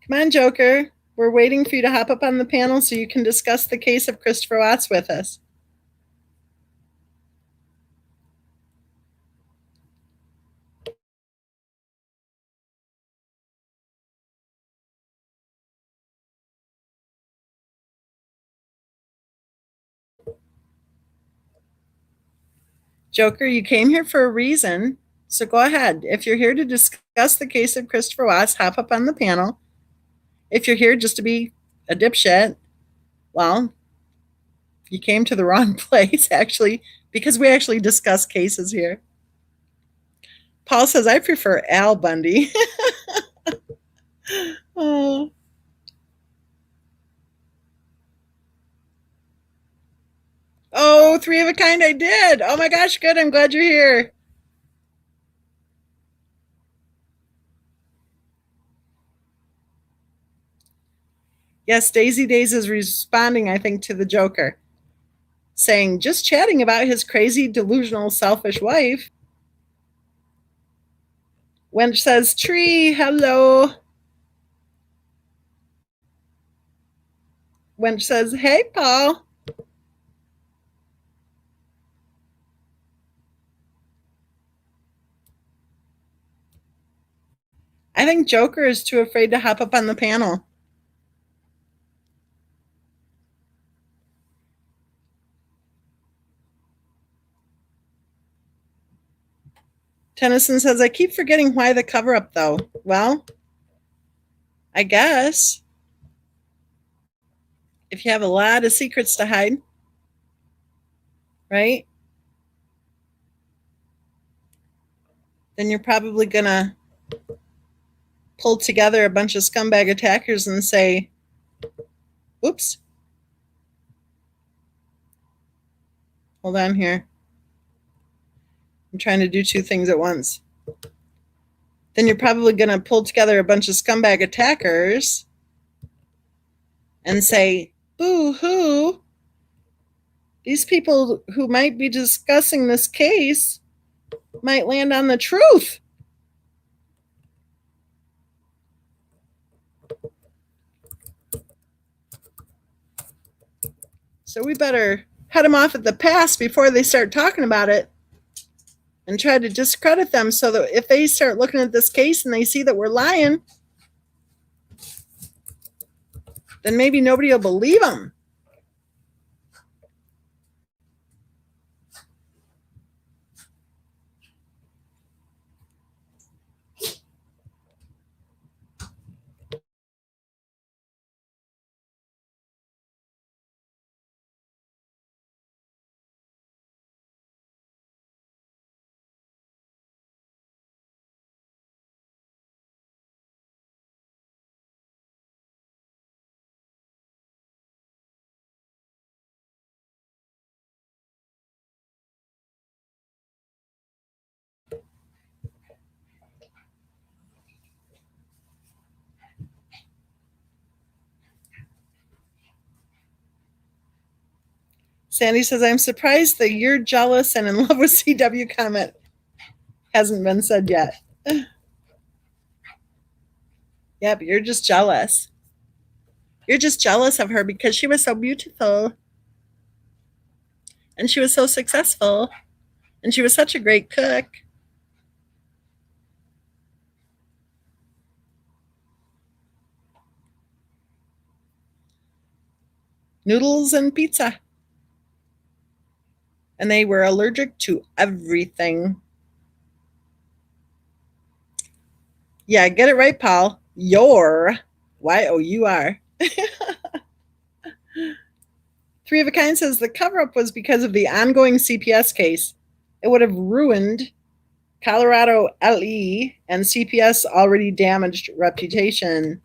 Come on, Joker. We're waiting for you to hop up on the panel so you can discuss the case of Christopher Watts with us. Joker, you came here for a reason, so go ahead. If you're here to discuss the case of Christopher Watts, hop up on the panel. If you're here just to be a dipshit, well, you came to the wrong place, actually, because we actually discuss cases here. Paul says, I prefer Al Bundy. Oh. Oh, three of a kind, I did. Oh my gosh, good. I'm glad you're here. Yes, Daisy Days is responding, I think, to the Joker, saying, just chatting about his crazy, delusional, selfish wife. Wench says, tree, hello. Wench says, hey, Paul. I think Joker is too afraid to hop up on the panel. Tennyson says, I keep forgetting why the cover up, though. Well, I guess if you have a lot of secrets to hide, right, then you're probably going to pull together a bunch of scumbag attackers and say, oops, hold on here. I'm trying to do two things at once. Then you're probably going to pull together a bunch of scumbag attackers and say, boo hoo, these people who might be discussing this case might land on the truth. So we better head them off at the pass before they start talking about it and try to discredit them, so that if they start looking at this case and they see that we're lying, then maybe nobody will believe them. Sandy says, I'm surprised the you're jealous and in love with CW comment hasn't been said yet. Yeah, but you're just jealous. You're just jealous of her because she was so beautiful and she was so successful and she was such a great cook. Noodles and pizza. And they were allergic to everything. Yeah, get it right, Paul. Your, Y-O-U-R. Three of a Kind says the cover up was because of the ongoing CPS case. It would have ruined Colorado LE and CPS already damaged reputation.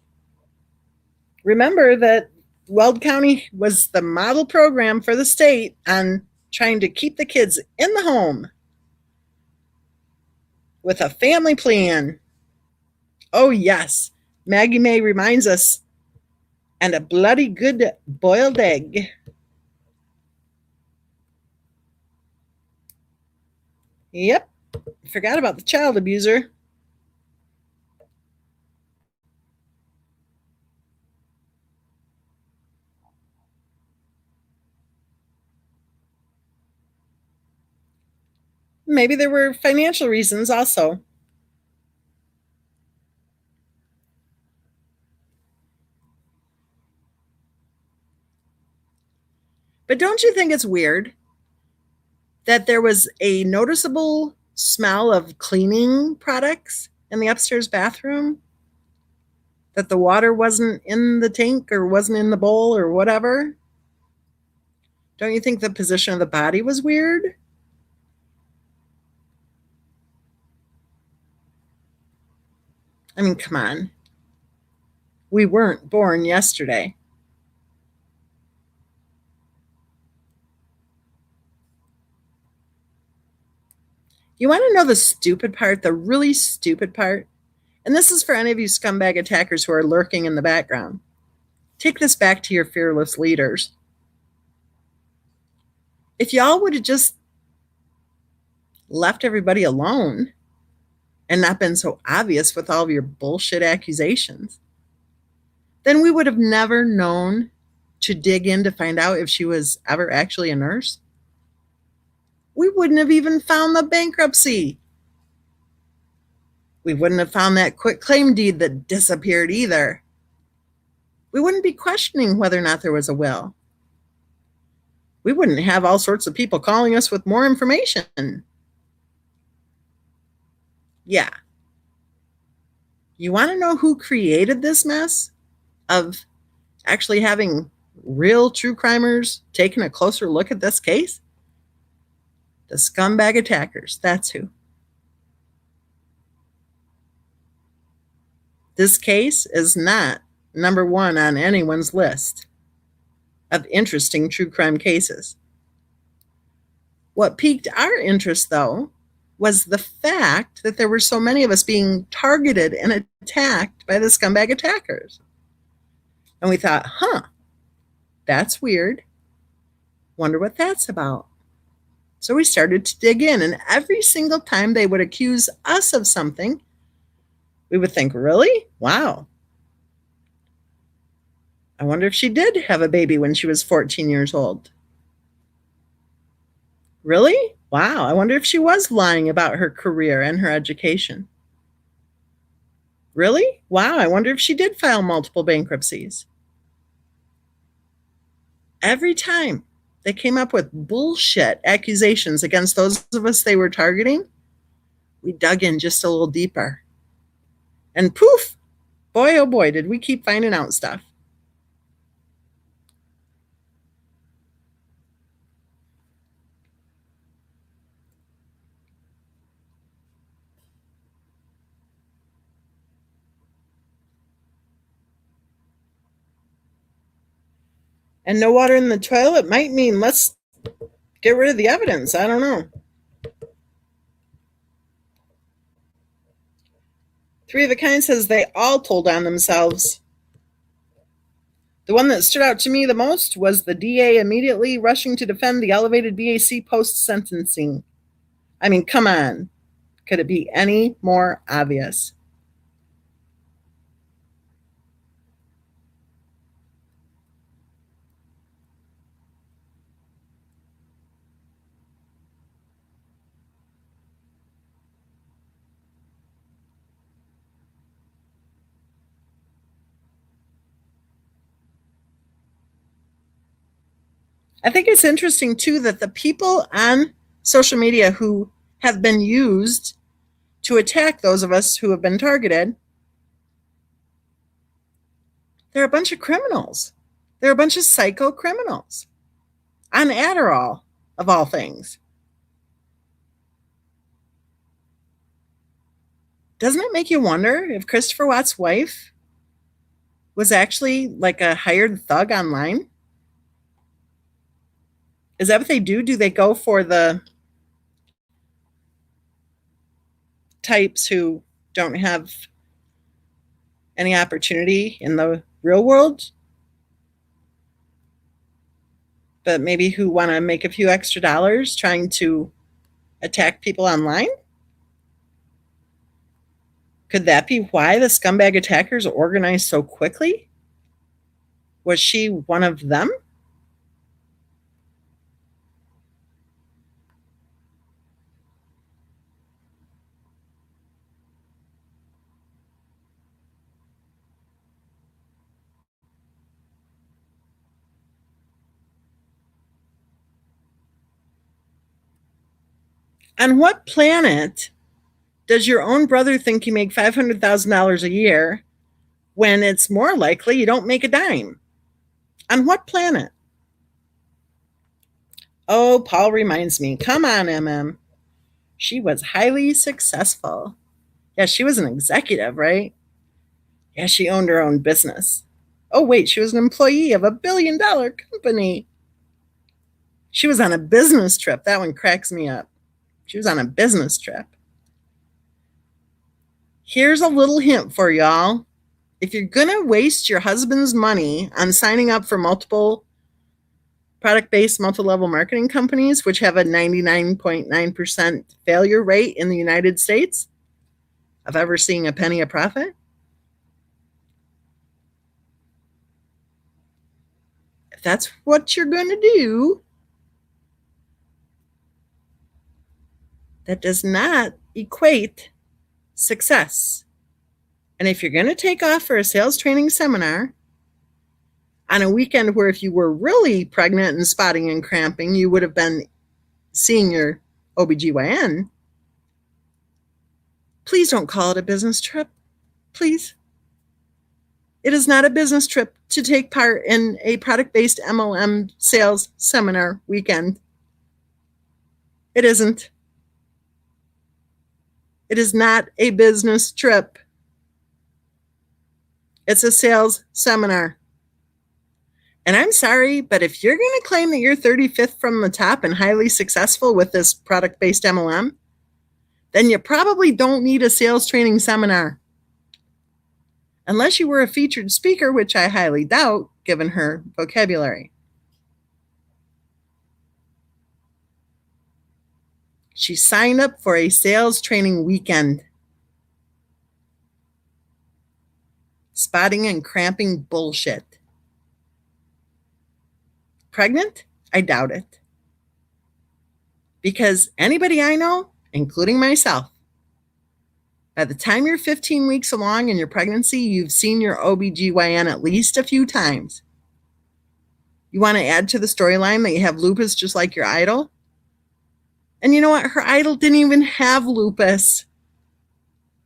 Remember that Weld County was the model program for the state on trying to keep the kids in the home with a family plan. Oh, yes. Maggie May reminds us, and a bloody good boiled egg. Yep. Forgot about the child abuser. Maybe there were financial reasons also. But don't you think it's weird that there was a noticeable smell of cleaning products in the upstairs bathroom? That the water wasn't in the tank or wasn't in the bowl or whatever? Don't you think the position of the body was weird? I mean, come on. We weren't born yesterday. You want to know the stupid part, the really stupid part? And this is for any of you scumbag attackers who are lurking in the background. Take this back to your fearless leaders. If y'all would have just left everybody alone and not been so obvious with all of your bullshit accusations, then we would have never known to dig in to find out if she was ever actually a nurse. We wouldn't have even found the bankruptcy. We wouldn't have found that quit claim deed that disappeared either. We wouldn't be questioning whether or not there was a will. We wouldn't have all sorts of people calling us with more information. Yeah. You want to know who created this mess of actually having real true crimers taking a closer look at this case? The scumbag attackers. That's who. This case is not number one on anyone's list of interesting true crime cases. What piqued our interest, though, was the fact that there were so many of us being targeted and attacked by the scumbag attackers. And we thought, that's weird. Wonder what that's about. So we started to dig in, and every single time they would accuse us of something, we would think, really? Wow. I wonder if she did have a baby when she was 14 years old. Really? Wow. I wonder if she was lying about her career and her education. Really? Wow. I wonder if she did file multiple bankruptcies. Every time they came up with bullshit accusations against those of us they were targeting, we dug in just a little deeper. And poof, boy, oh boy, did we keep finding out stuff. And no water in the toilet might mean let's get rid of the evidence. I don't know. Three of a Kind says they all told on themselves. The one that stood out to me the most was the DA immediately rushing to defend the elevated BAC post-sentencing. I mean, come on. Could it be any more obvious? I think it's interesting, too, that the people on social media who have been used to attack those of us who have been targeted, they're a bunch of criminals. They're a bunch of psycho criminals on Adderall, of all things. Doesn't it make you wonder if Christopher Watt's wife was actually like a hired thug online? Is that what they do? Do they go for the types who don't have any opportunity in the real world, but maybe who want to make a few extra dollars trying to attack people online? Could that be why the scumbag attackers organized so quickly? Was she one of them? On what planet does your own brother think you make $500,000 a year when it's more likely you don't make a dime? On what planet? Oh, Paul reminds me. Come on, MM. She was highly successful. Yeah, she was an executive, right? Yeah, she owned her own business. Oh, wait, she was an employee of $1 billion company. She was on a business trip. That one cracks me up. She was on a business trip. Here's a little hint for y'all. If you're going to waste your husband's money on signing up for multiple product-based multi-level marketing companies, which have a 99.9% failure rate in the United States of ever seeing a penny of profit, if that's what you're going to do, that does not equate success. And if you're going to take off for a sales training seminar on a weekend where if you were really pregnant and spotting and cramping, you would have been seeing your OBGYN, please don't call it a business trip. Please. It is not a business trip to take part in a product-based MLM sales seminar weekend. It isn't. It is not a business trip. It's a sales seminar. And I'm sorry, but if you're going to claim that you're 35th from the top and highly successful with this product-based MLM, then you probably don't need a sales training seminar. Unless you were a featured speaker, which I highly doubt, given her vocabulary. She signed up for a sales training weekend. Spotting and cramping bullshit. Pregnant? I doubt it. Because anybody I know, including myself, by the time you're 15 weeks along in your pregnancy, you've seen your OBGYN at least a few times. You want to add to the storyline that you have lupus just like your idol? And you know what? Her idol didn't even have lupus.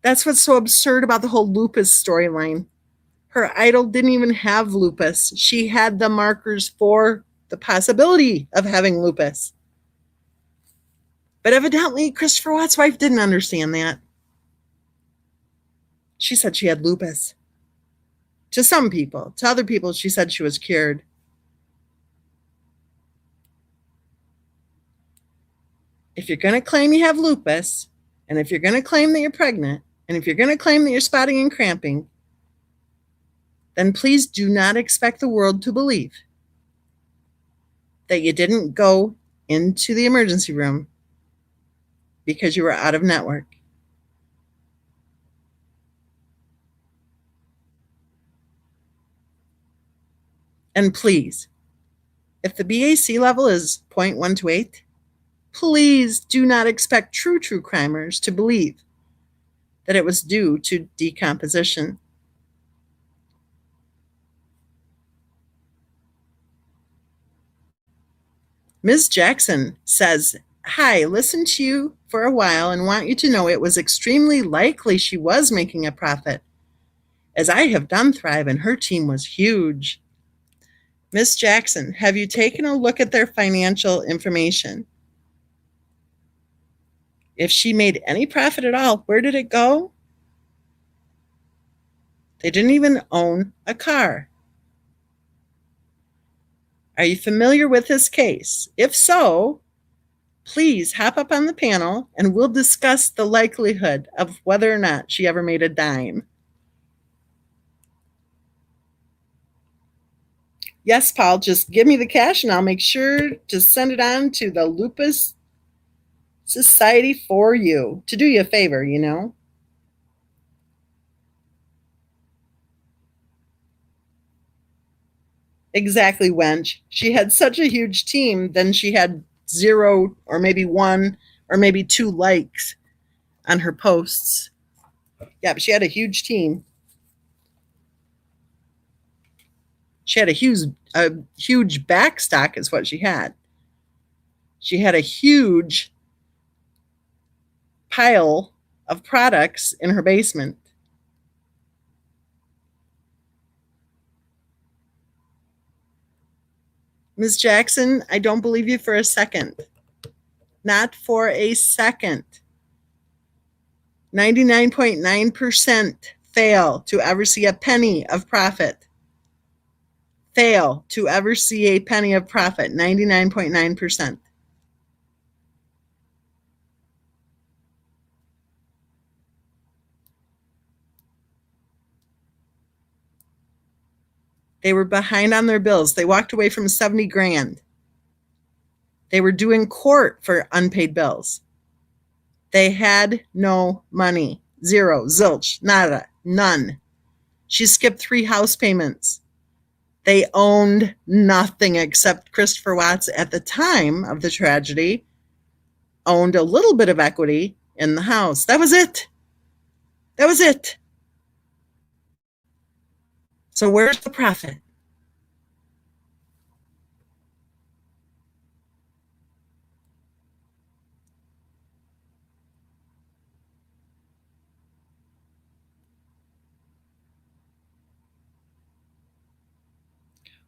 That's what's so absurd about the whole lupus storyline. Her idol didn't even have lupus. She had the markers for the possibility of having lupus. But evidently, Christopher Watt's wife didn't understand that. She said she had lupus. To some people. To other people, she said she was cured. If you're going to claim you have lupus, and if you're going to claim that you're pregnant, and if you're going to claim that you're spotting and cramping, then please do not expect the world to believe that you didn't go into the emergency room because you were out of network. And please, if the BAC level is 0.128, please do not expect true crimers to believe that it was due to decomposition. Ms. Jackson says, "Hi, listened to you for a while and want you to know it was extremely likely she was making a profit, as I have done Thrive and her team was huge." Ms. Jackson, have you taken a look at their financial information? If she made any profit at all, where did it go? They didn't even own a car. Are you familiar with this case? If so, please hop up on the panel and we'll discuss the likelihood of whether or not she ever made a dime. Yes, Paul, just give me the cash and I'll make sure to send it on to the Lupus Society for you, to do you a favor, you know. Exactly, wench. She had such a huge team, then she had 0 or maybe 1 or maybe 2 likes on her posts. Yeah, but she had a huge team. She had a huge backstock is what she had. She had a huge pile of products in her basement. Ms. Jackson, I don't believe you for a second. Not for a second. 99.9% fail to ever see a penny of profit. Fail to ever see a penny of profit. 99.9%. They were behind on their bills. They walked away from 70 grand. They were due in court for unpaid bills. They had no money. 0, zilch, nada, none. She skipped 3 house payments. They owned nothing except Christopher Watts at the time of the tragedy owned a little bit of equity in the house. That was it. That was it. So where's the profit?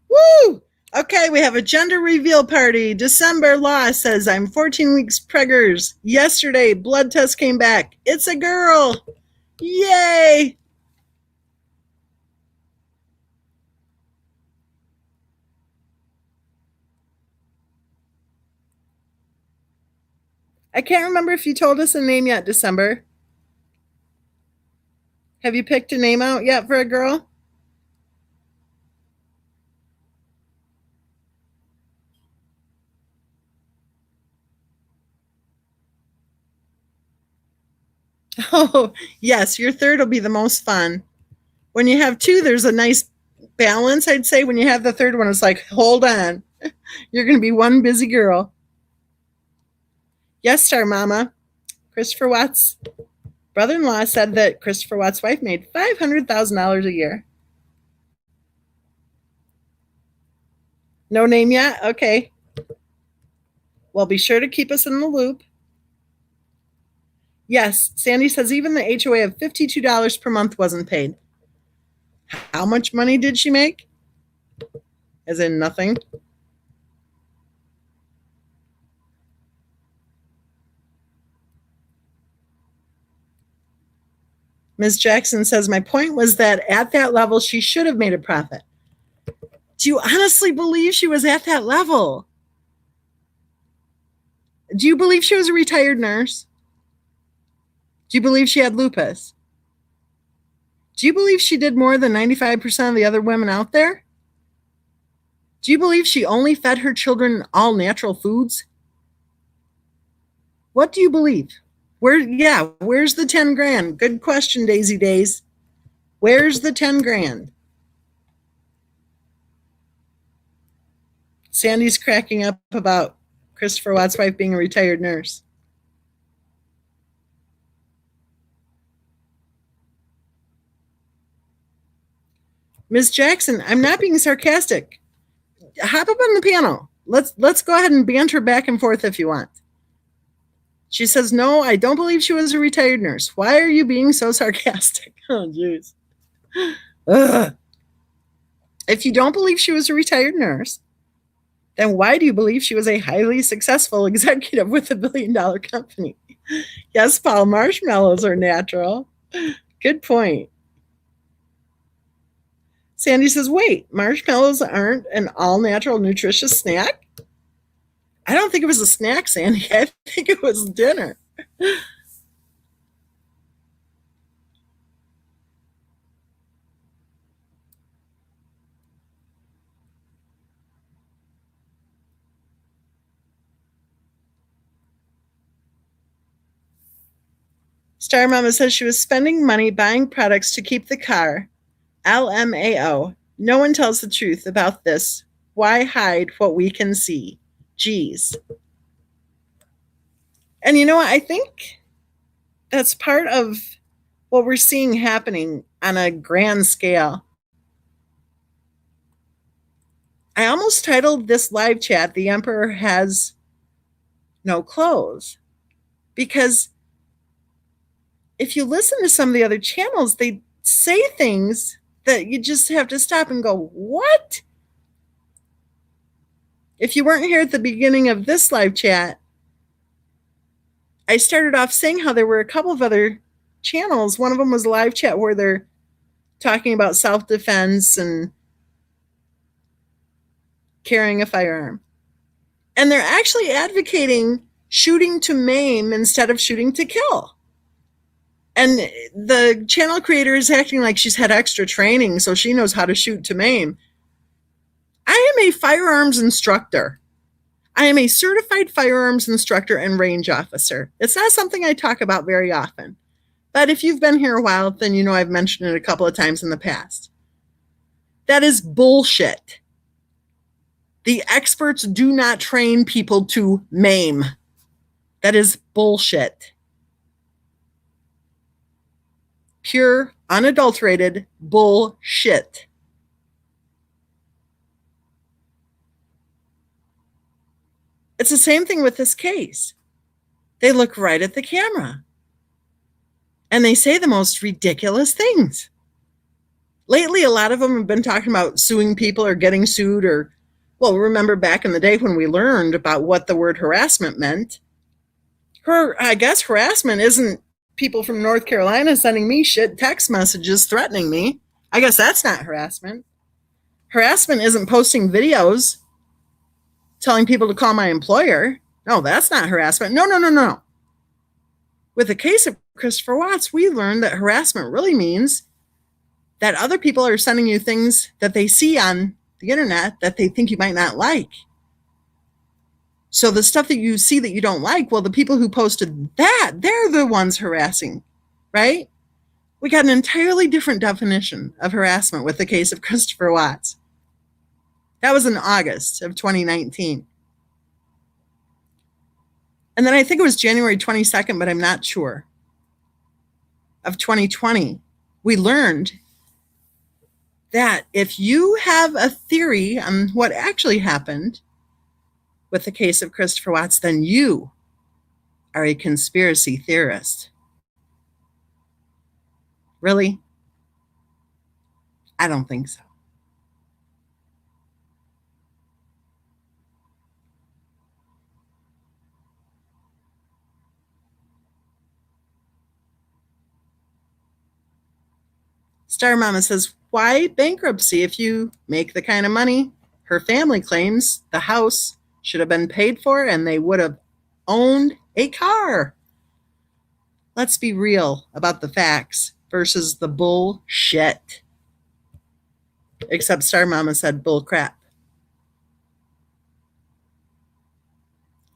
Woo! Okay, we have a gender reveal party. December Law says I'm 14 weeks preggers. Yesterday, blood test came back. It's a girl. Yay! I can't remember if you told us a name yet, December. Have you picked a name out yet for a girl? Oh, yes, your third will be the most fun. When you have two, there's a nice balance, I'd say. When you have the third one, it's like, hold on. You're going to be one busy girl. Yes, Star Mama. Christopher Watts' brother in law said that Christopher Watts' wife made $500,000 a year. No name yet? Okay. Well, be sure to keep us in the loop. Yes, Sandy says even the HOA of $52 per month wasn't paid. How much money did she make? As in nothing. Ms. Jackson says, my point was that at that level, she should have made a profit. Do you honestly believe she was at that level? Do you believe she was a retired nurse? Do you believe she had lupus? Do you believe she did more than 95% of the other women out there? Do you believe she only fed her children all natural foods? What do you believe? Where's the 10 grand? Good question, Daisy Days. Where's the 10 grand? Sandy's cracking up about Christopher Watt's wife being a retired nurse. Ms. Jackson, I'm not being sarcastic. Hop up on the panel. Let's go ahead and banter back and forth if you want. She says, no, I don't believe she was a retired nurse. Why are you being so sarcastic? Oh, jeez. If you don't believe she was a retired nurse, then why do you believe she was a highly successful executive with $1 billion company? Yes, Paul, marshmallows are natural. Good point. Sandy says, wait, marshmallows aren't an all natural nutritious snack? I don't think it was a snack, Sandy. I think it was dinner. Star Mama says she was spending money buying products to keep the car. LMAO. No one tells the truth about this. Why hide what we can see? Geez. And you know what? I think that's part of what we're seeing happening on a grand scale. I almost titled this live chat, The Emperor Has No Clothes, because if you listen to some of the other channels, they say things that you just have to stop and go, what? If you weren't here at the beginning of this live chat, I started off saying how there were a couple of other channels. One of them was a live chat where they're talking about self-defense and carrying a firearm. And they're actually advocating shooting to maim instead of shooting to kill. And the channel creator is acting like she's had extra training, so she knows how to shoot to maim. I am a firearms instructor. I am a certified firearms instructor and range officer. It's not something I talk about very often. But if you've been here a while, then you know I've mentioned it a couple of times in the past. That is bullshit. The experts do not train people to maim. That is bullshit. Pure, unadulterated bullshit. It's the same thing with this case. They look right at the camera and they say the most ridiculous things. Lately, a lot of them have been talking about suing people or getting sued, or, well, remember back in the day when we learned about what the word harassment meant. I guess harassment isn't people from North Carolina sending me shit text messages threatening me. I guess that's not harassment. Harassment isn't posting videos telling people to call my employer. No, that's not harassment. No, no, no, no. With the case of Christopher Watts, we learned that harassment really means that other people are sending you things that they see on the internet that they think you might not like. So the stuff that you see that you don't like, well, the people who posted that, they're the ones harassing, right? We got an entirely different definition of harassment with the case of Christopher Watts. That was in August of 2019. And then I think it was January 22nd, but I'm not sure, of 2020, we learned that if you have a theory on what actually happened with the case of Christopher Watts, then you are a conspiracy theorist. Really? I don't think so. Star Mama says, why bankruptcy if you make the kind of money her family claims the house should have been paid for and they would have owned a car? Let's be real about the facts versus the bullshit. Except Star Mama said bull crap.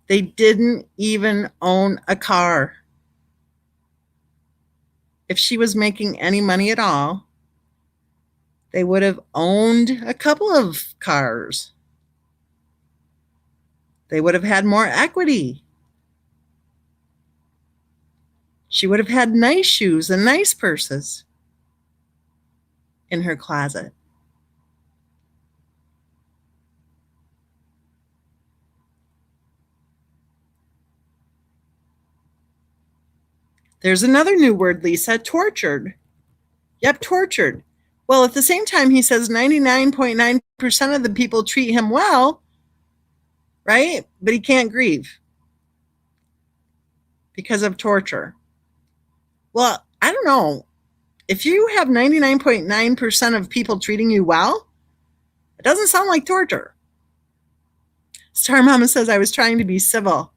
They didn't even own a car. If she was making any money at all, they would have owned a couple of cars. They would have had more equity. She would have had nice shoes and nice purses in her closet. There's another new word, Lisa, tortured. Yep, tortured. Well, at the same time, he says 99.9% of the people treat him well, right? But he can't grieve because of torture. Well, I don't know. If you have 99.9% of people treating you well, it doesn't sound like torture. Star Mama says I was trying to be civil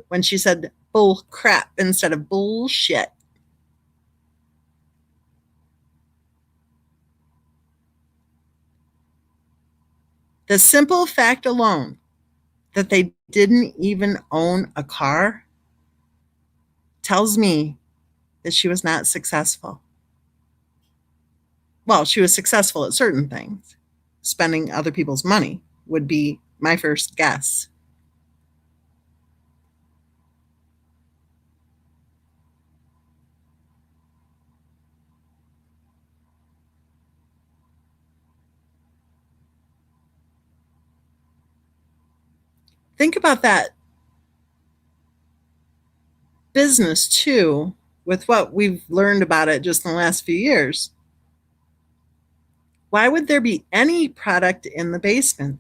when she said bull crap instead of bullshit. The simple fact alone that they didn't even own a car tells me that she was not successful. Well, she was successful at certain things. Spending other people's money would be my first guess. Think about that business too, with what we've learned about it just in the last few years. Why would there be any product in the basement?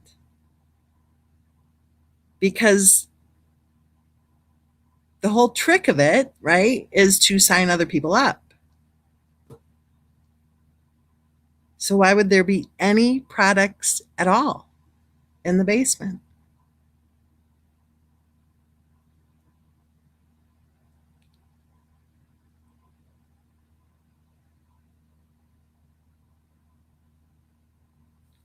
Because the whole trick of it, right, is to sign other people up. So why would there be any products at all in the basement?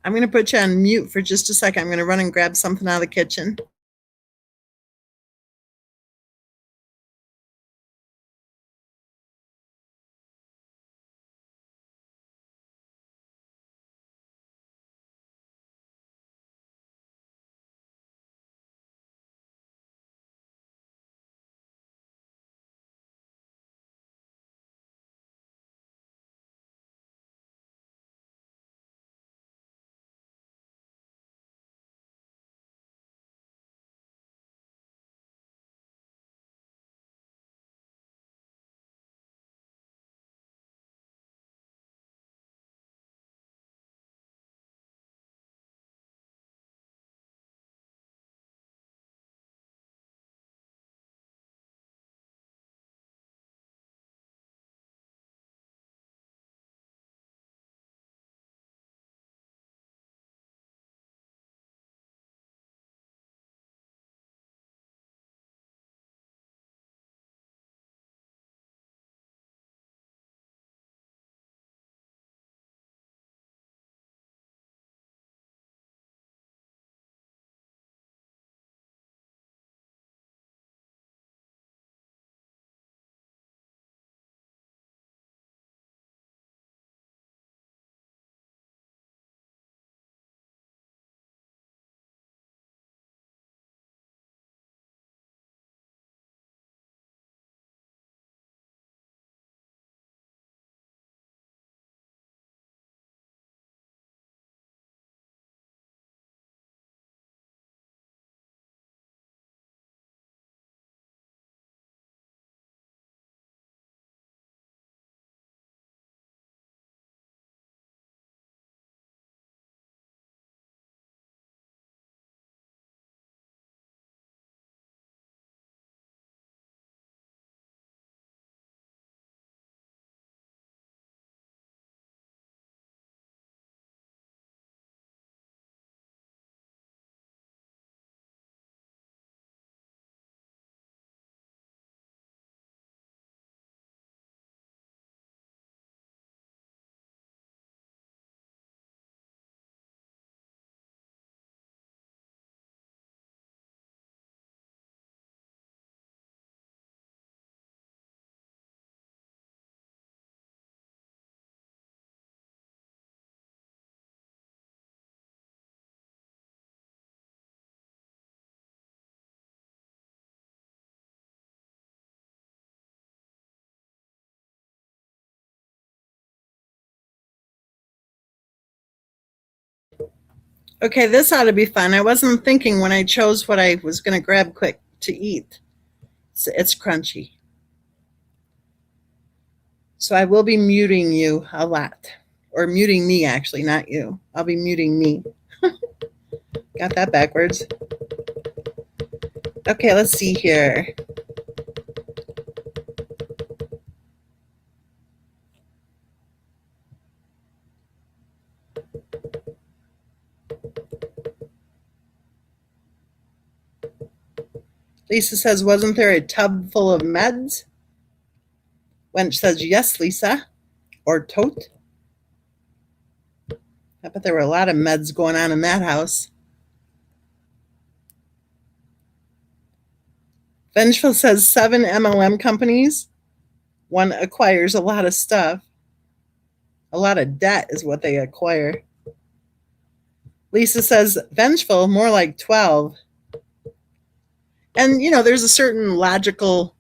I'm going to put you on mute for just a second. I'm going to run and grab something out of the kitchen. Okay, this ought to be fun. I wasn't thinking when I chose what I was going to grab quick to eat. It's crunchy. So I will be muting you a lot. Or muting me, actually, not you. I'll be muting me. Got that backwards. Okay, let's see here. Lisa says, wasn't there a tub full of meds? Wench says, yes, Lisa. Or tote. I bet there were a lot of meds going on in that house. Vengeful says 7 MLM companies. One acquires a lot of stuff. A lot of debt is what they acquire. Lisa says vengeful, more like 12. And, there's a certain logical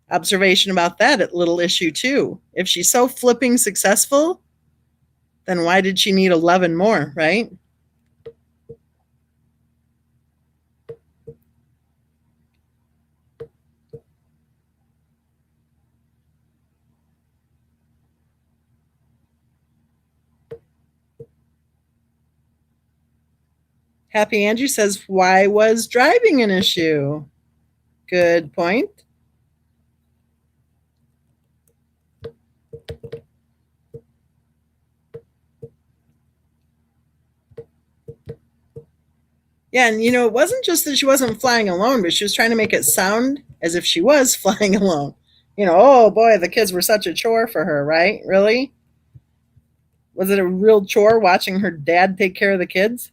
observation about that little issue, too. If she's so flipping successful, then why did she need 11 more, right? Happy Angie says, why was driving an issue? Good point. Yeah, and it wasn't just that she wasn't flying alone, but she was trying to make it sound as if she was flying alone. Oh boy, the kids were such a chore for her, right? Really? Was it a real chore watching her dad take care of the kids?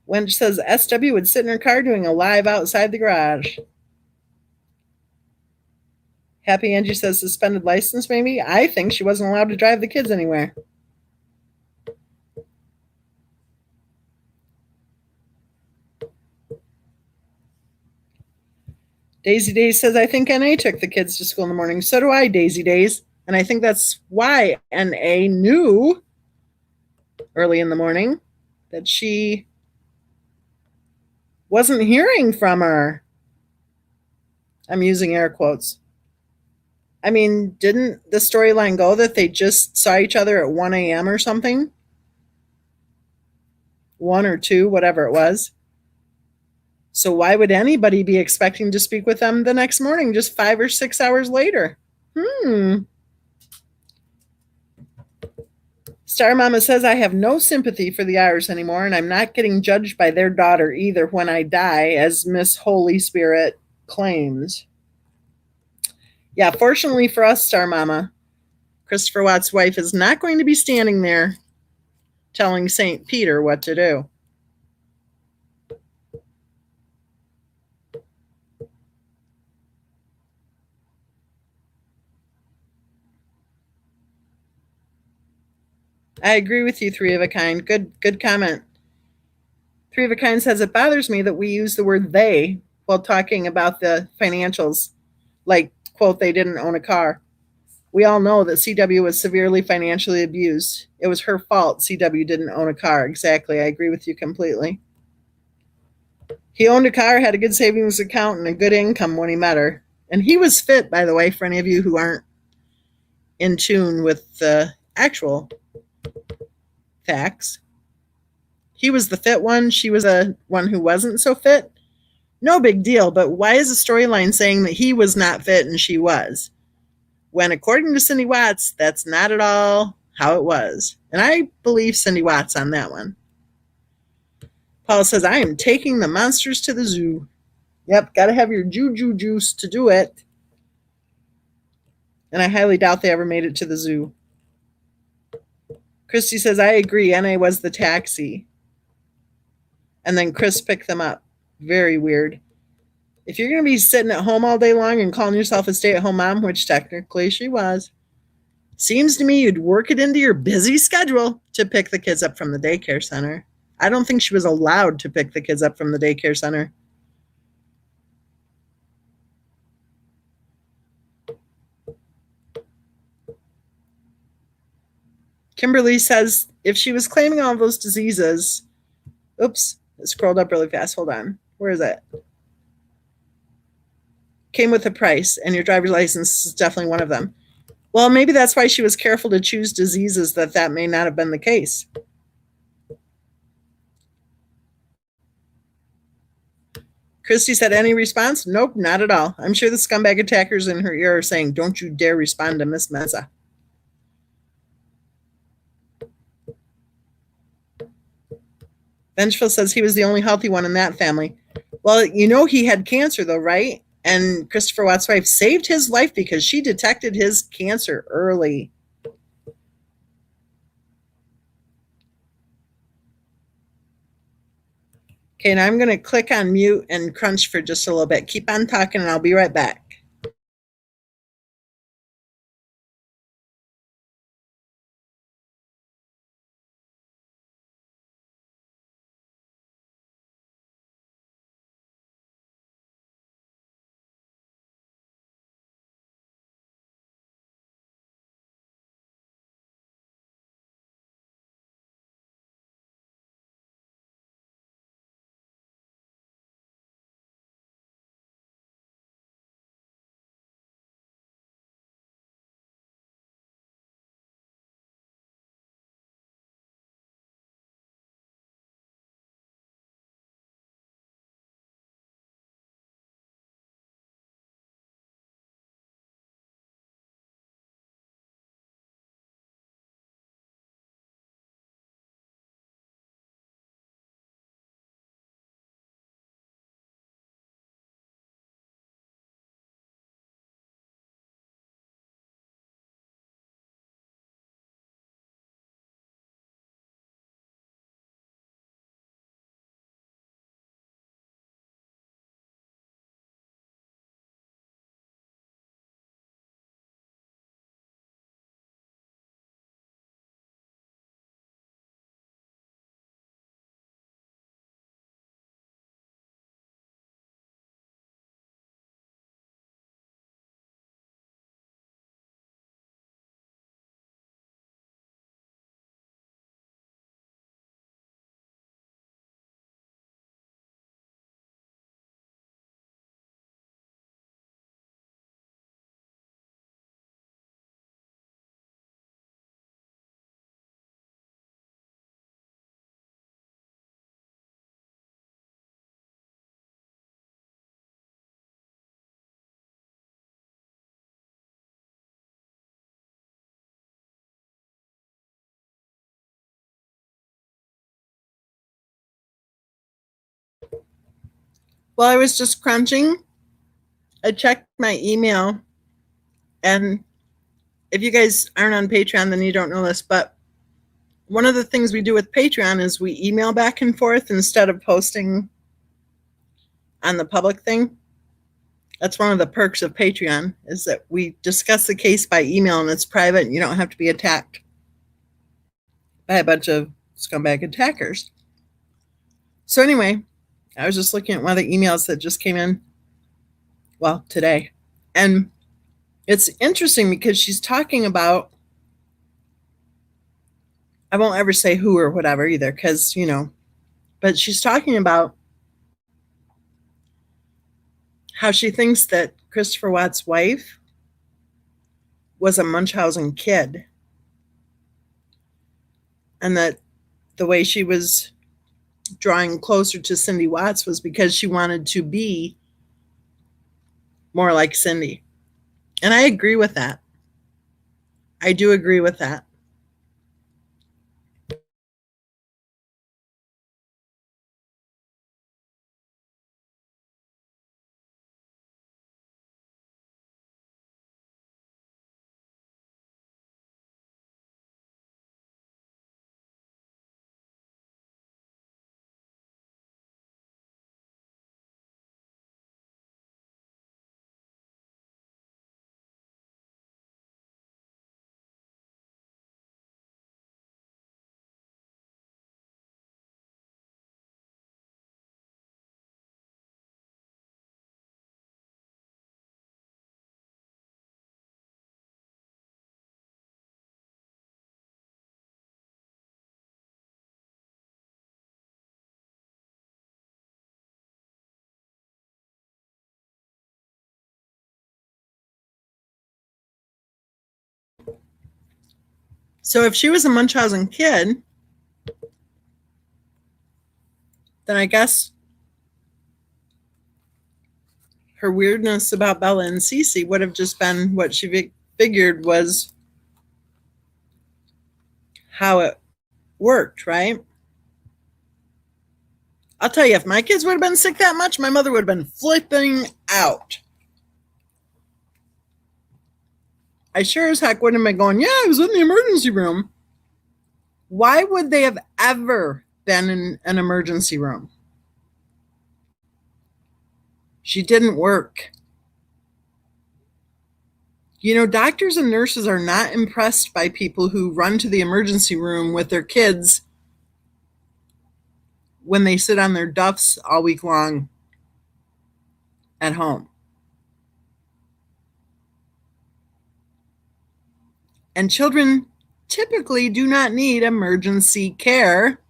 Wench says SW would sit in her car doing a live outside the garage. Happy Angie says suspended license, maybe? I think she wasn't allowed to drive the kids anywhere. Daisy Days says, I think NA took the kids to school in the morning. So do I, Daisy Days. And I think that's why NA knew early in the morning that she wasn't hearing from her. I'm using air quotes. I mean, didn't the storyline go that they just saw each other at 1 a.m. or something? 1 or 2, whatever it was. So why would anybody be expecting to speak with them the next morning, just 5 or 6 hours later? Star Mama says, I have no sympathy for the Irish anymore, and I'm not getting judged by their daughter either when I die, as Miss Holy Spirit claims. Yeah, fortunately for us, Star Mama, Christopher Watt's wife is not going to be standing there telling St. Peter what to do. I agree with you, Three of a Kind. Good comment. Three of a Kind says, it bothers me that we use the word they while talking about the financials. Like, quote, they didn't own a car. We all know that CW was severely financially abused. It was her fault CW didn't own a car. Exactly. I agree with you completely. He owned a car, had a good savings account, and a good income when he met her. And he was fit, by the way, for any of you who aren't in tune with the actual facts. He was the fit one. She was a one who wasn't so fit. No big deal, but why is the storyline saying that he was not fit and she was? When, according to Cindy Watts, that's not at all how it was. And I believe Cindy Watts on that one. Paul says, I am taking the monsters to the zoo. Yep, got to have your juju juice to do it. And I highly doubt they ever made it to the zoo. Christy says, I agree. NA was the taxi. And then Chris picked them up. Very weird. If you're going to be sitting at home all day long and calling yourself a stay-at-home mom, which technically she was, seems to me you'd work it into your busy schedule to pick the kids up from the daycare center. I don't think she was allowed to pick the kids up from the daycare center. Kimberly says if she was claiming all those diseases, oops, it scrolled up really fast. Hold on. Where is it? Came with a price, and your driver's license is definitely one of them. Well, maybe that's why she was careful to choose diseases that may not have been the case. Christy said, any response? Nope, not at all. I'm sure the scumbag attackers in her ear are saying, don't you dare respond to Miss Meza. Vengeful says he was the only healthy one in that family. Well, you know he had cancer, though, right? And Christopher Watt's wife saved his life because she detected his cancer early. Okay, now I'm going to click on mute and crunch for just a little bit. Keep on talking, and I'll be right back. While I was just crunching, I checked my email, and if you guys aren't on Patreon, then you don't know this, but one of the things we do with Patreon is we email back and forth instead of posting on the public thing. That's one of the perks of Patreon, is that we discuss the case by email and it's private and you don't have to be attacked by a bunch of scumbag attackers. So anyway, I was just looking at one of the emails that just came in, well, today. And it's interesting because she's talking about, I won't ever say who or whatever either, because, but she's talking about how she thinks that Christopher Watt's wife was a Munchausen kid, and that the way she was drawing closer to Cindy Watts was because she wanted to be more like Cindy. And I agree with that. I do agree with that. So if she was a Munchausen kid, then I guess her weirdness about Bella and Cece would have just been what she figured was how it worked, right? I'll tell you, if my kids would have been sick that much, my mother would have been flipping out. I sure as heck wouldn't have been going, yeah, I was in the emergency room. Why would they have ever been in an emergency room? She didn't work. You know, doctors and nurses are not impressed by people who run to the emergency room with their kids when they sit on their duffs all week long at home. And children typically do not need emergency care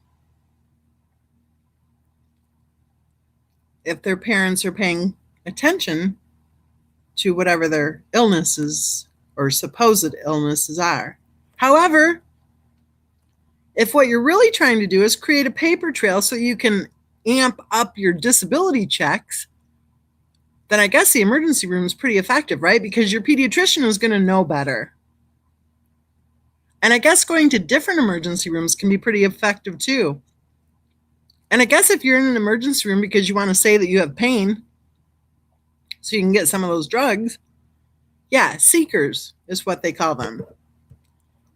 if their parents are paying attention to whatever their illnesses or supposed illnesses are. However, if what you're really trying to do is create a paper trail so you can amp up your disability checks, then I guess the emergency room is pretty effective, right? Because your pediatrician is going to know better. And I guess going to different emergency rooms can be pretty effective too. And I guess if you're in an emergency room because you want to say that you have pain so you can get some of those drugs, yeah, seekers is what they call them.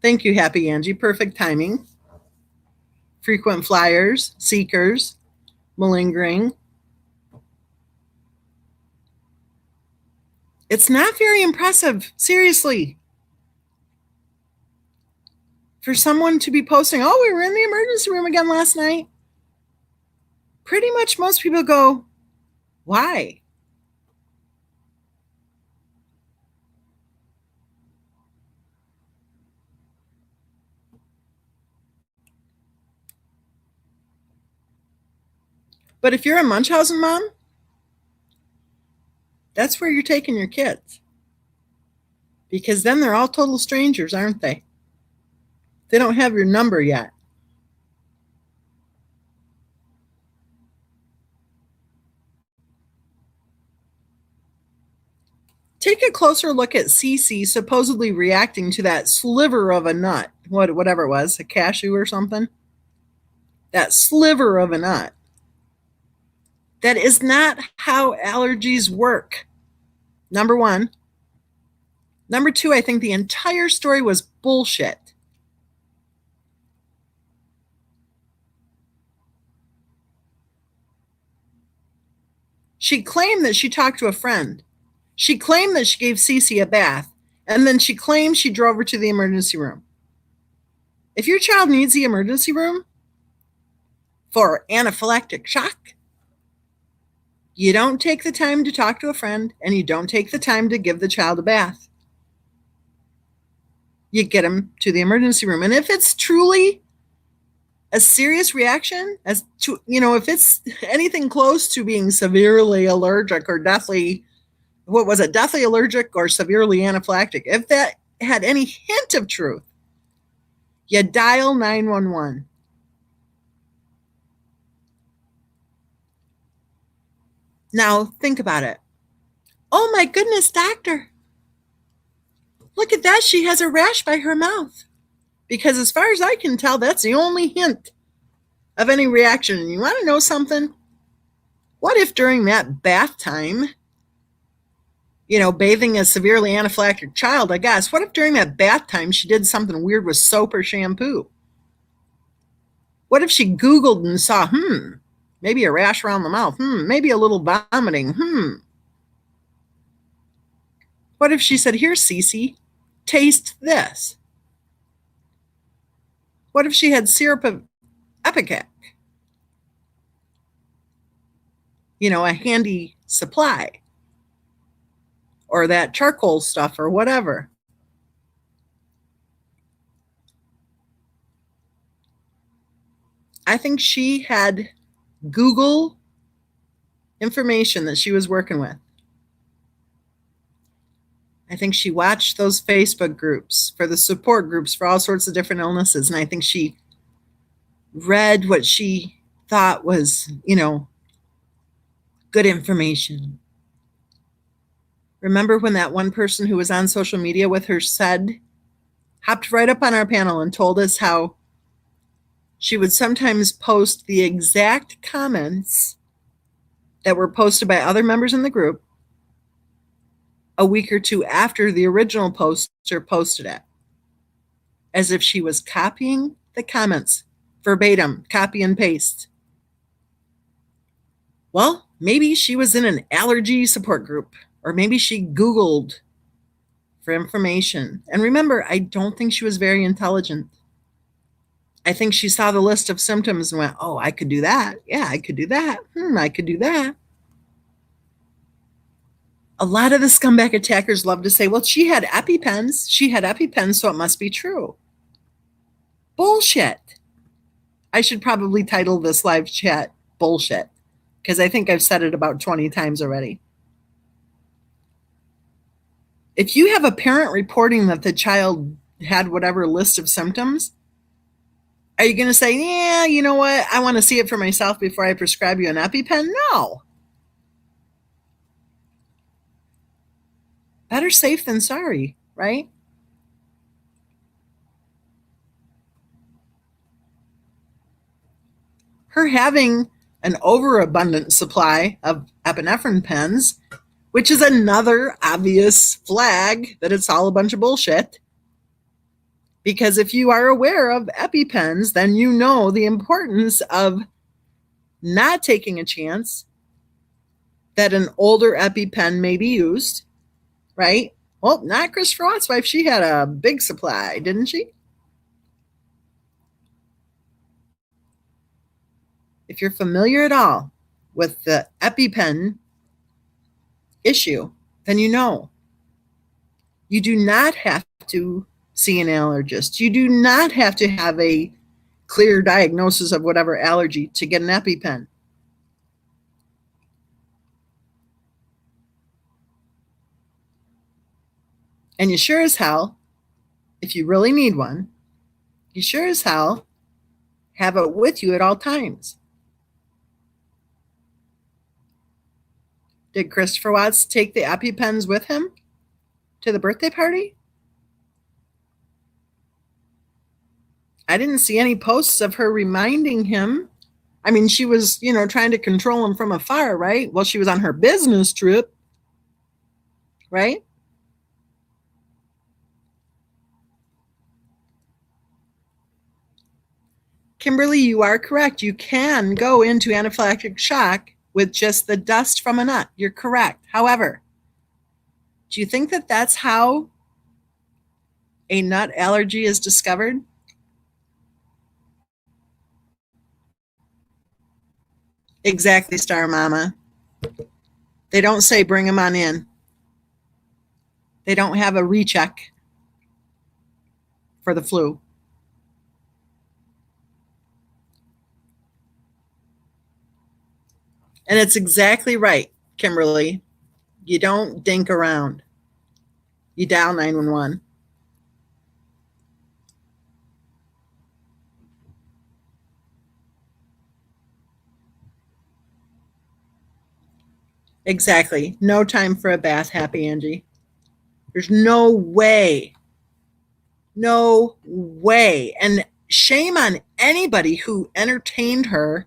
Thank you, Happy Angie. Perfect timing. Frequent flyers, seekers, malingering. It's not very impressive, seriously, for someone to be posting, oh, we were in the emergency room again last night. Pretty much most people go, why? But if you're a Munchausen mom, that's where you're taking your kids. Because then they're all total strangers, aren't they? They don't have your number yet. Take a closer look at Cece supposedly reacting to that sliver of a nut, whatever it was, a cashew or something. That sliver of a nut. That is not how allergies work. Number one. Number two, I think the entire story was bullshit. She claimed that she talked to a friend. She claimed that she gave Cece a bath. And then she claimed she drove her to the emergency room. If your child needs the emergency room for anaphylactic shock, you don't take the time to talk to a friend and you don't take the time to give the child a bath. You get them to the emergency room. And if it's truly a serious reaction, as to, if it's anything close to being severely allergic or deathly allergic or severely anaphylactic, if that had any hint of truth, you dial 911. Now think about it. Oh my goodness, doctor. Look at that. She has a rash by her mouth. Because as far as I can tell, that's the only hint of any reaction. And you want to know something? What if during that bath time, bathing a severely anaphylactic child, I guess, what if during that bath time she did something weird with soap or shampoo? What if she Googled and saw, maybe a rash around the mouth, maybe a little vomiting, What if she said, here, Cece, taste this? What if she had syrup of Epicac? A handy supply. Or that charcoal stuff or whatever. I think she had Google information that she was working with. I think she watched those Facebook groups for the support groups for all sorts of different illnesses. And I think she read what she thought was, good information. Remember when that one person who was on social media with her hopped right up on our panel and told us how she would sometimes post the exact comments that were posted by other members in the group a week or two after the original poster posted it, as if she was copying the comments verbatim, copy and paste. Well, maybe she was in an allergy support group, or maybe she Googled for information. And remember, I don't think she was very intelligent. I think she saw the list of symptoms and went, oh, I could do that. Yeah, I could do that. I could do that. A lot of the scumbag attackers love to say, well, she had EpiPens. She had EpiPens, so it must be true. Bullshit. I should probably title this live chat bullshit, because I think I've said it about 20 times already. If you have a parent reporting that the child had whatever list of symptoms, are you going to say, yeah, you know what? I want to see it for myself before I prescribe you an EpiPen? No. Better safe than sorry, right? Her having an overabundant supply of epinephrine pens, which is another obvious flag that it's all a bunch of bullshit. Because if you are aware of EpiPens, then you know the importance of not taking a chance that an older EpiPen may be used, right? Well, not Christopher Watt's wife. She had a big supply, didn't she? If you're familiar at all with the EpiPen issue, then you know. You do not have to see an allergist. You do not have to have a clear diagnosis of whatever allergy to get an EpiPen. And you sure as hell, if you really need one, you sure as hell have it with you at all times. Did Christopher Watts take the EpiPens with him to the birthday party? I didn't see any posts of her reminding him. I mean, she was, trying to control him from afar, right? Well, she was on her business trip, right? Kimberly, you are correct. You can go into anaphylactic shock with just the dust from a nut. You're correct. However, do you think that that's how a nut allergy is discovered? Exactly, Star Mama. They don't say bring them on in. They don't have a recheck for the flu. And it's exactly right, Kimberly. You don't dink around. You dial 911. Exactly. No time for a bath, Happy Angie. There's no way. No way. And shame on anybody who entertained her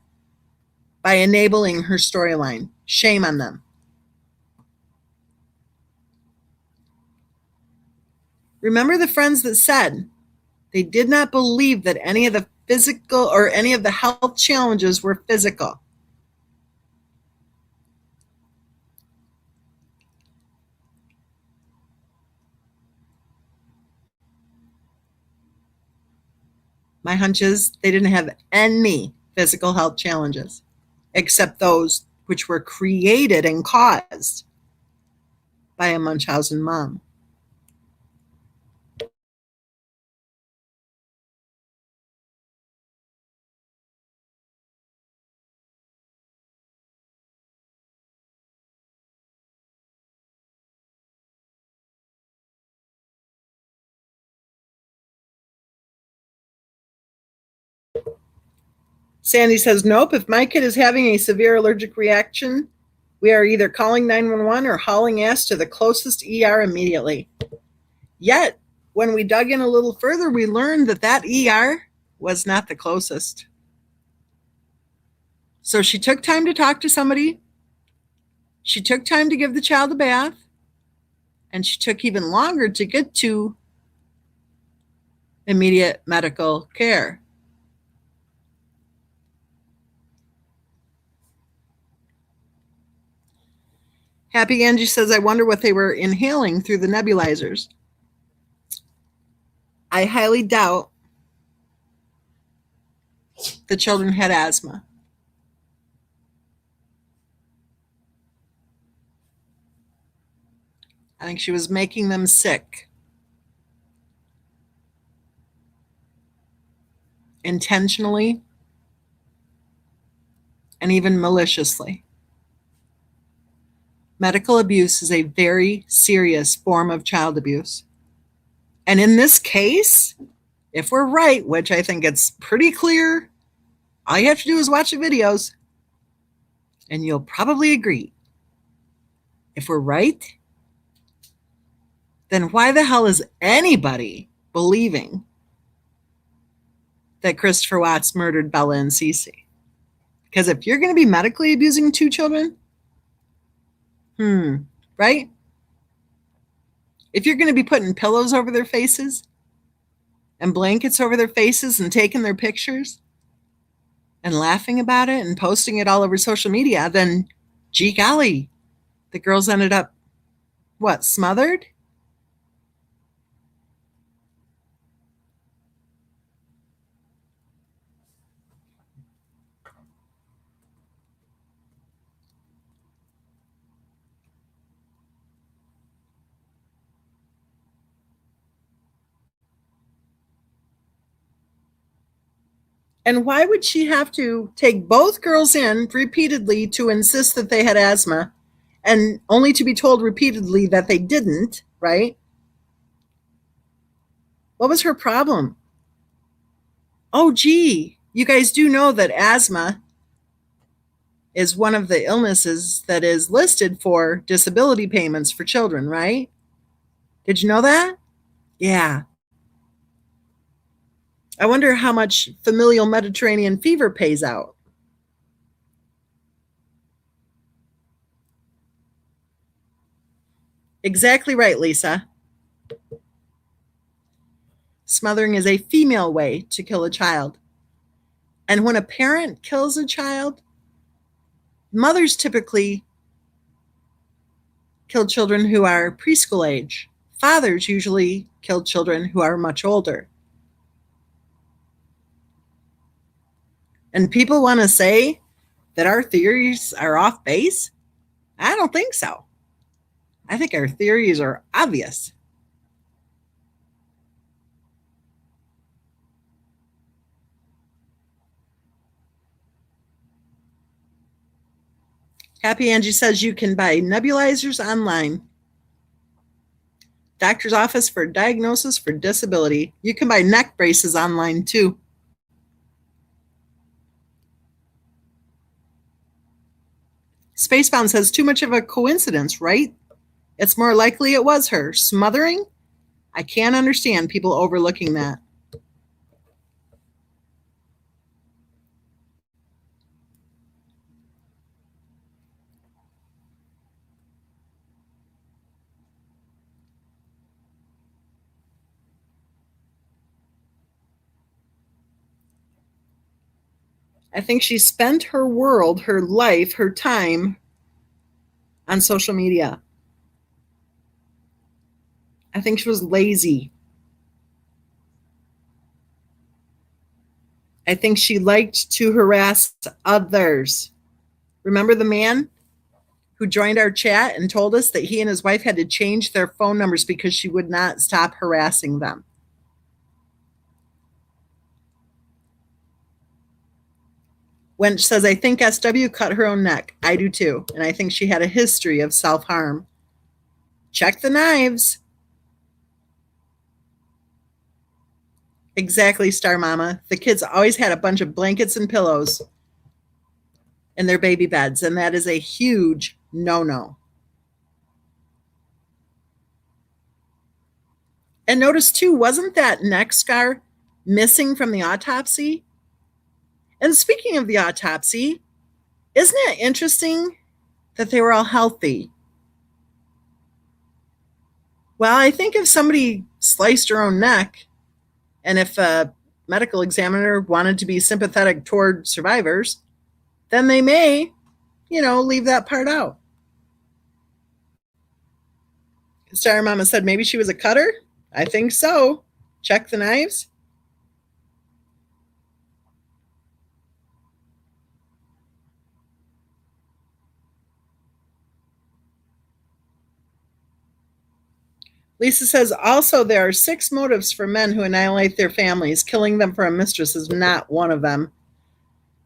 by enabling her storyline. Shame on them. Remember the friends that said they did not believe that any of the physical or any of the health challenges were physical. My hunch is they didn't have any physical health challenges except those which were created and caused by a Munchausen mom. Sandy says, nope, if my kid is having a severe allergic reaction, we are either calling 911 or hauling ass to the closest ER immediately. Yet, when we dug in a little further, we learned that that ER was not the closest. So she took time to talk to somebody. She took time to give the child a bath. And she took even longer to get to immediate medical care. Happy Angie says, I wonder what they were inhaling through the nebulizers. I highly doubt the children had asthma. I think she was making them sick. Intentionally and even maliciously. Medical abuse is a very serious form of child abuse. And in this case, if we're right, which I think it's pretty clear, all you have to do is watch the videos and you'll probably agree. If we're right, then why the hell is anybody believing that Christopher Watts murdered Bella and Cece? Because if you're going to be medically abusing two children, right? If you're going to be putting pillows over their faces and blankets over their faces and taking their pictures and laughing about it and posting it all over social media, then gee golly, the girls ended up, what, smothered? And why would she have to take both girls in repeatedly to insist that they had asthma and only to be told repeatedly that they didn't, right? What was her problem? Oh, gee, you guys do know that asthma is one of the illnesses that is listed for disability payments for children, right? Did you know that? Yeah. I wonder how much familial Mediterranean fever pays out. Exactly right, Lisa. Smothering is a female way to kill a child. And when a parent kills a child, mothers typically kill children who are preschool age. Fathers usually kill children who are much older. And people want to say that our theories are off base? I don't think so. I think our theories are obvious. Happy Angie says you can buy nebulizers online. Doctor's office for diagnosis for disability. You can buy neck braces online too. Spacebound says too much of a coincidence, right? It's more likely it was her. Smothering? I can't understand people overlooking that. I think she spent her world, her life, her time on social media. I think she was lazy. I think she liked to harass others. Remember the man who joined our chat and told us that he and his wife had to change their phone numbers because she would not stop harassing them? Wench says, I think SW cut her own neck. I do too. And I think she had a history of self-harm. Check the knives. Exactly, Star Mama. The kids always had a bunch of blankets and pillows in their baby beds, and that is a huge no no. And notice too, wasn't that neck scar missing from the autopsy? And speaking of the autopsy, isn't it interesting that they were all healthy? Well, I think if somebody sliced her own neck, and if a medical examiner wanted to be sympathetic toward survivors, then they may, leave that part out. Star Mama said maybe she was a cutter. I think so. Check the knives. Lisa says also there are 6 motives for men who annihilate their families. Killing them for a mistress is not one of them.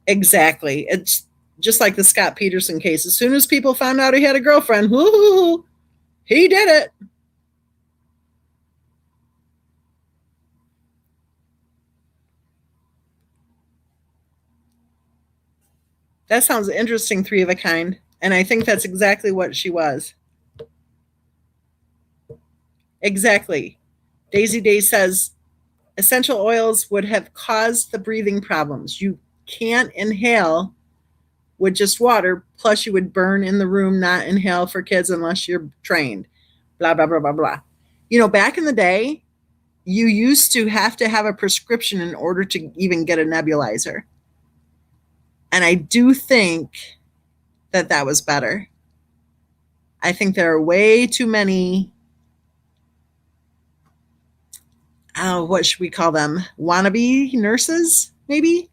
Exactly. It's just like the Scott Peterson case. As soon as people found out he had a girlfriend, whoo, he did it. That sounds interesting, three of a kind. And I think that's exactly what she was. Exactly. Daisy Day says essential oils would have caused the breathing problems. You can't inhale with just water, plus you would burn in the room, not inhale for kids unless you're trained. Blah, blah, blah, blah, blah. Back in the day, you used to have a prescription in order to even get a nebulizer. And I do think that that was better. I think there are way too many, what should we call them? Wannabe nurses, maybe?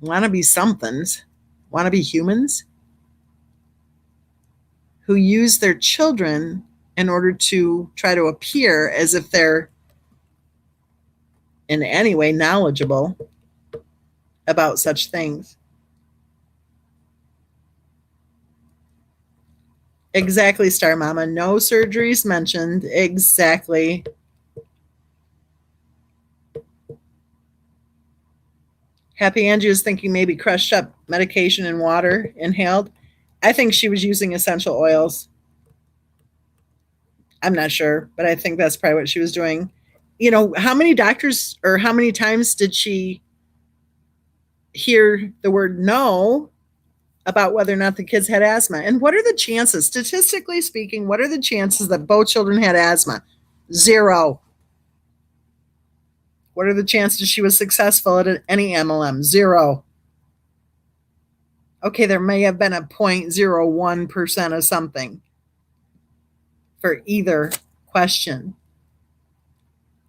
Wannabe somethings, wannabe humans who use their children in order to try to appear as if they're in any way knowledgeable about such things. Exactly, Star Mama. No surgeries mentioned. Exactly. Happy Angie is thinking maybe crushed up medication and water inhaled. I think she was using essential oils. I'm not sure, but I think that's probably what she was doing. How many doctors or how many times did she hear the word no about whether or not the kids had asthma? And what are the chances, statistically speaking, what are the chances that both children had asthma? 0. What are the chances she was successful at any MLM? 0. Okay, there may have been a 0.01% of something for either question.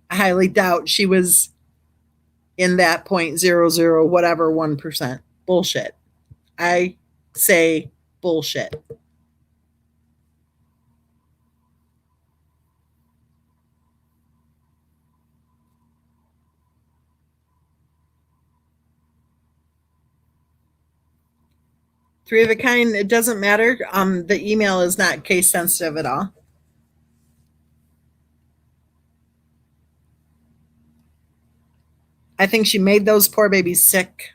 I highly doubt she was in that 0.00 whatever 1%. Bullshit. I say bullshit. Three of a kind, it doesn't matter. The email is not case sensitive at all. I think she made those poor babies sick.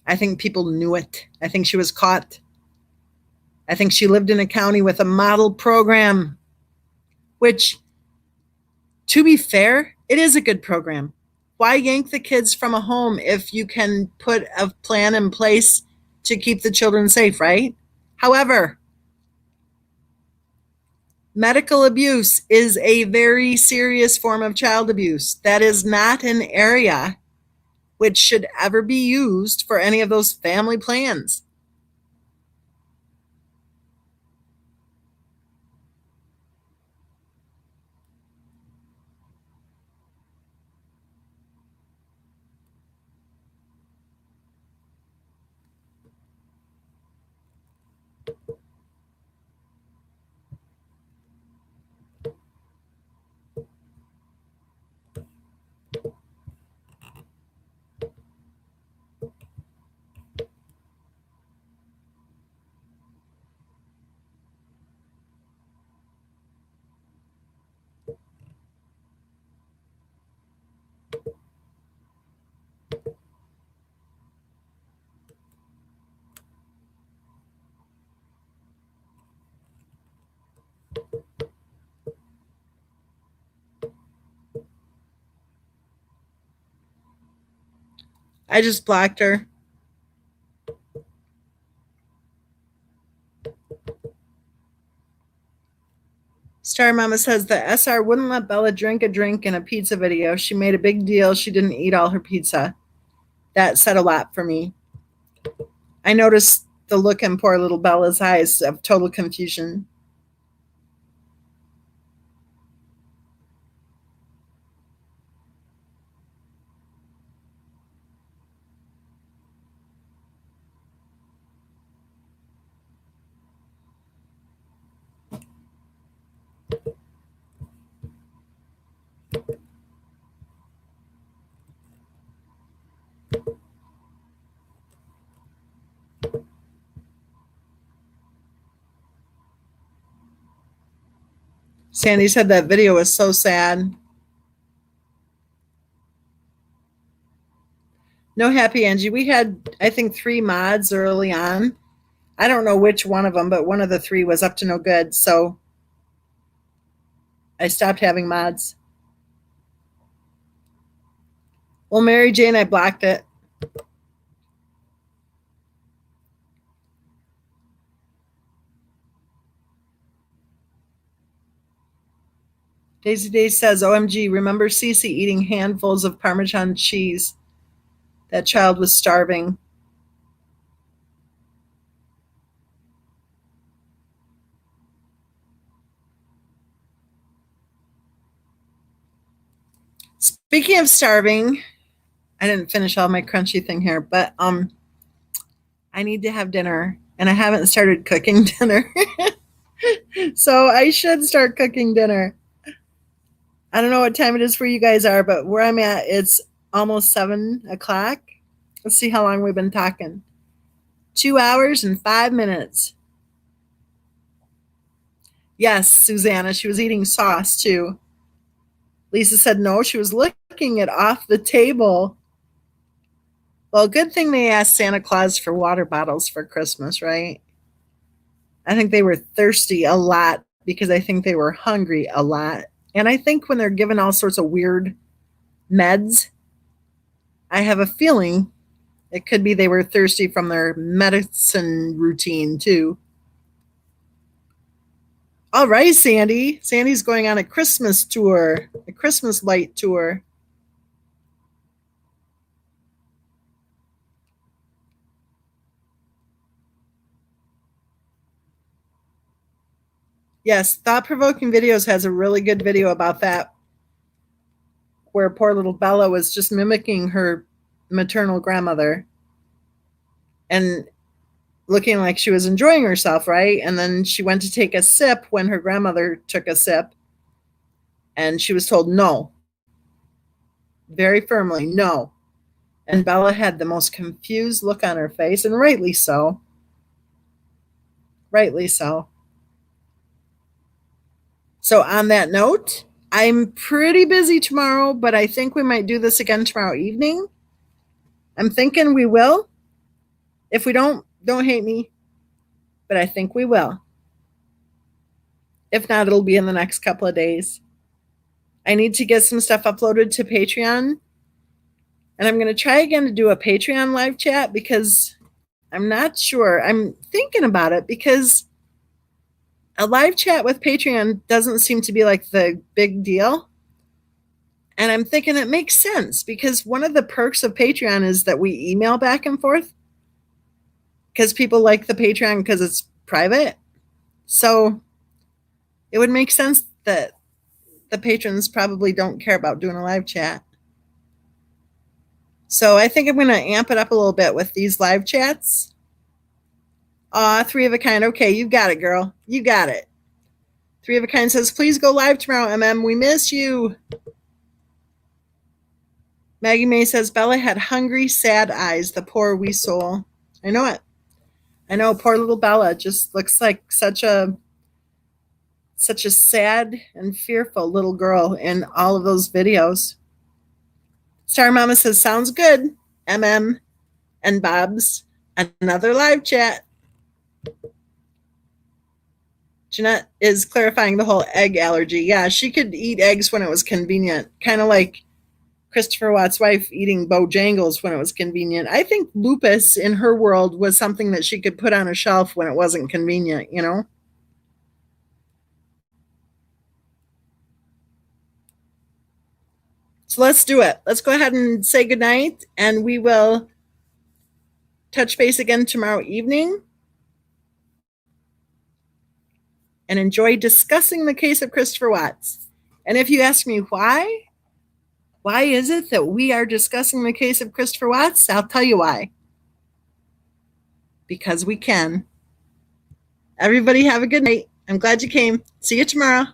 I think people knew it. I think she was caught. I think she lived in a county with a model program, which, to be fair, it is a good program. Why yank the kids from a home if you can put a plan in place to keep the children safe, right? However, medical abuse is a very serious form of child abuse. That is not an area which should ever be used for any of those family plans. I just blocked her. Star Mama says the SR wouldn't let Bella drink a drink in a pizza video. She made a big deal. She didn't eat all her pizza. That said a lot for me. I noticed the look in poor little Bella's eyes of total confusion. Sandy said that video was so sad. No happy Angie. We had, I think, 3 mods early on. I don't know which one of them, but one of the 3 was up to no good. So I stopped having mods. Well, Mary Jane, I blocked it. Daisy Day says, OMG, remember Cece eating handfuls of Parmesan cheese? That child was starving. Speaking of starving, I didn't finish all my crunchy thing here, but I need to have dinner, and I haven't started cooking dinner. So I should start cooking dinner. I don't know what time it is where you guys are, but where I'm at, it's almost 7 o'clock. Let's see how long we've been talking. 2 hours and 5 minutes. Yes, Susanna, she was eating sauce too. Lisa said no, she was licking it off the table. Well, good thing they asked Santa Claus for water bottles for Christmas, right? I think they were thirsty a lot because I think they were hungry a lot. And I think when they're given all sorts of weird meds, I have a feeling it could be they were thirsty from their medicine routine too. All right, Sandy. Sandy's going on a Christmas tour, a Christmas light tour. Yes, Thought Provoking Videos has a really good video about that, where poor little Bella was just mimicking her maternal grandmother and looking like she was enjoying herself, right? And then she went to take a sip when her grandmother took a sip, and she was told no, very firmly, no. And Bella had the most confused look on her face, and rightly so. Rightly so. So, on that note, I'm pretty busy tomorrow, but I think we might do this again tomorrow evening. I'm thinking we will. If we don't hate me, but I think we will. If not, it'll be in the next couple of days. I need to get some stuff uploaded to Patreon. And I'm going to try again to do a Patreon live chat because I'm not sure. I'm thinking about it because a live chat with Patreon doesn't seem to be like the big deal. And I'm thinking it makes sense because one of the perks of Patreon is that we email back and forth because people like the Patreon because it's private. So it would make sense that the patrons probably don't care about doing a live chat. So I think I'm going to amp it up a little bit with these live chats. Aw, 3 of a kind. Okay, you got it, girl. You got it. 3 of a kind says, please go live tomorrow, MM. We miss you. Maggie May says, Bella had hungry, sad eyes, the poor wee soul. I know it. I know, poor little Bella just looks like such a sad and fearful little girl in all of those videos. Star Mama says, sounds good, MM and Bob's. Another live chat. Jeanette is clarifying the whole egg allergy. Yeah, she could eat eggs when it was convenient. Kind of like Christopher Watt's wife eating Bojangles when it was convenient. I think lupus in her world was something that she could put on a shelf when it wasn't convenient, you know? So let's do it. Let's go ahead and say goodnight, and we will touch base again tomorrow evening and enjoy discussing the case of Christopher Watts. And if you ask me why is it that we are discussing the case of Christopher Watts? I'll tell you why. Because we can. Everybody have a good night. I'm glad you came. See you tomorrow.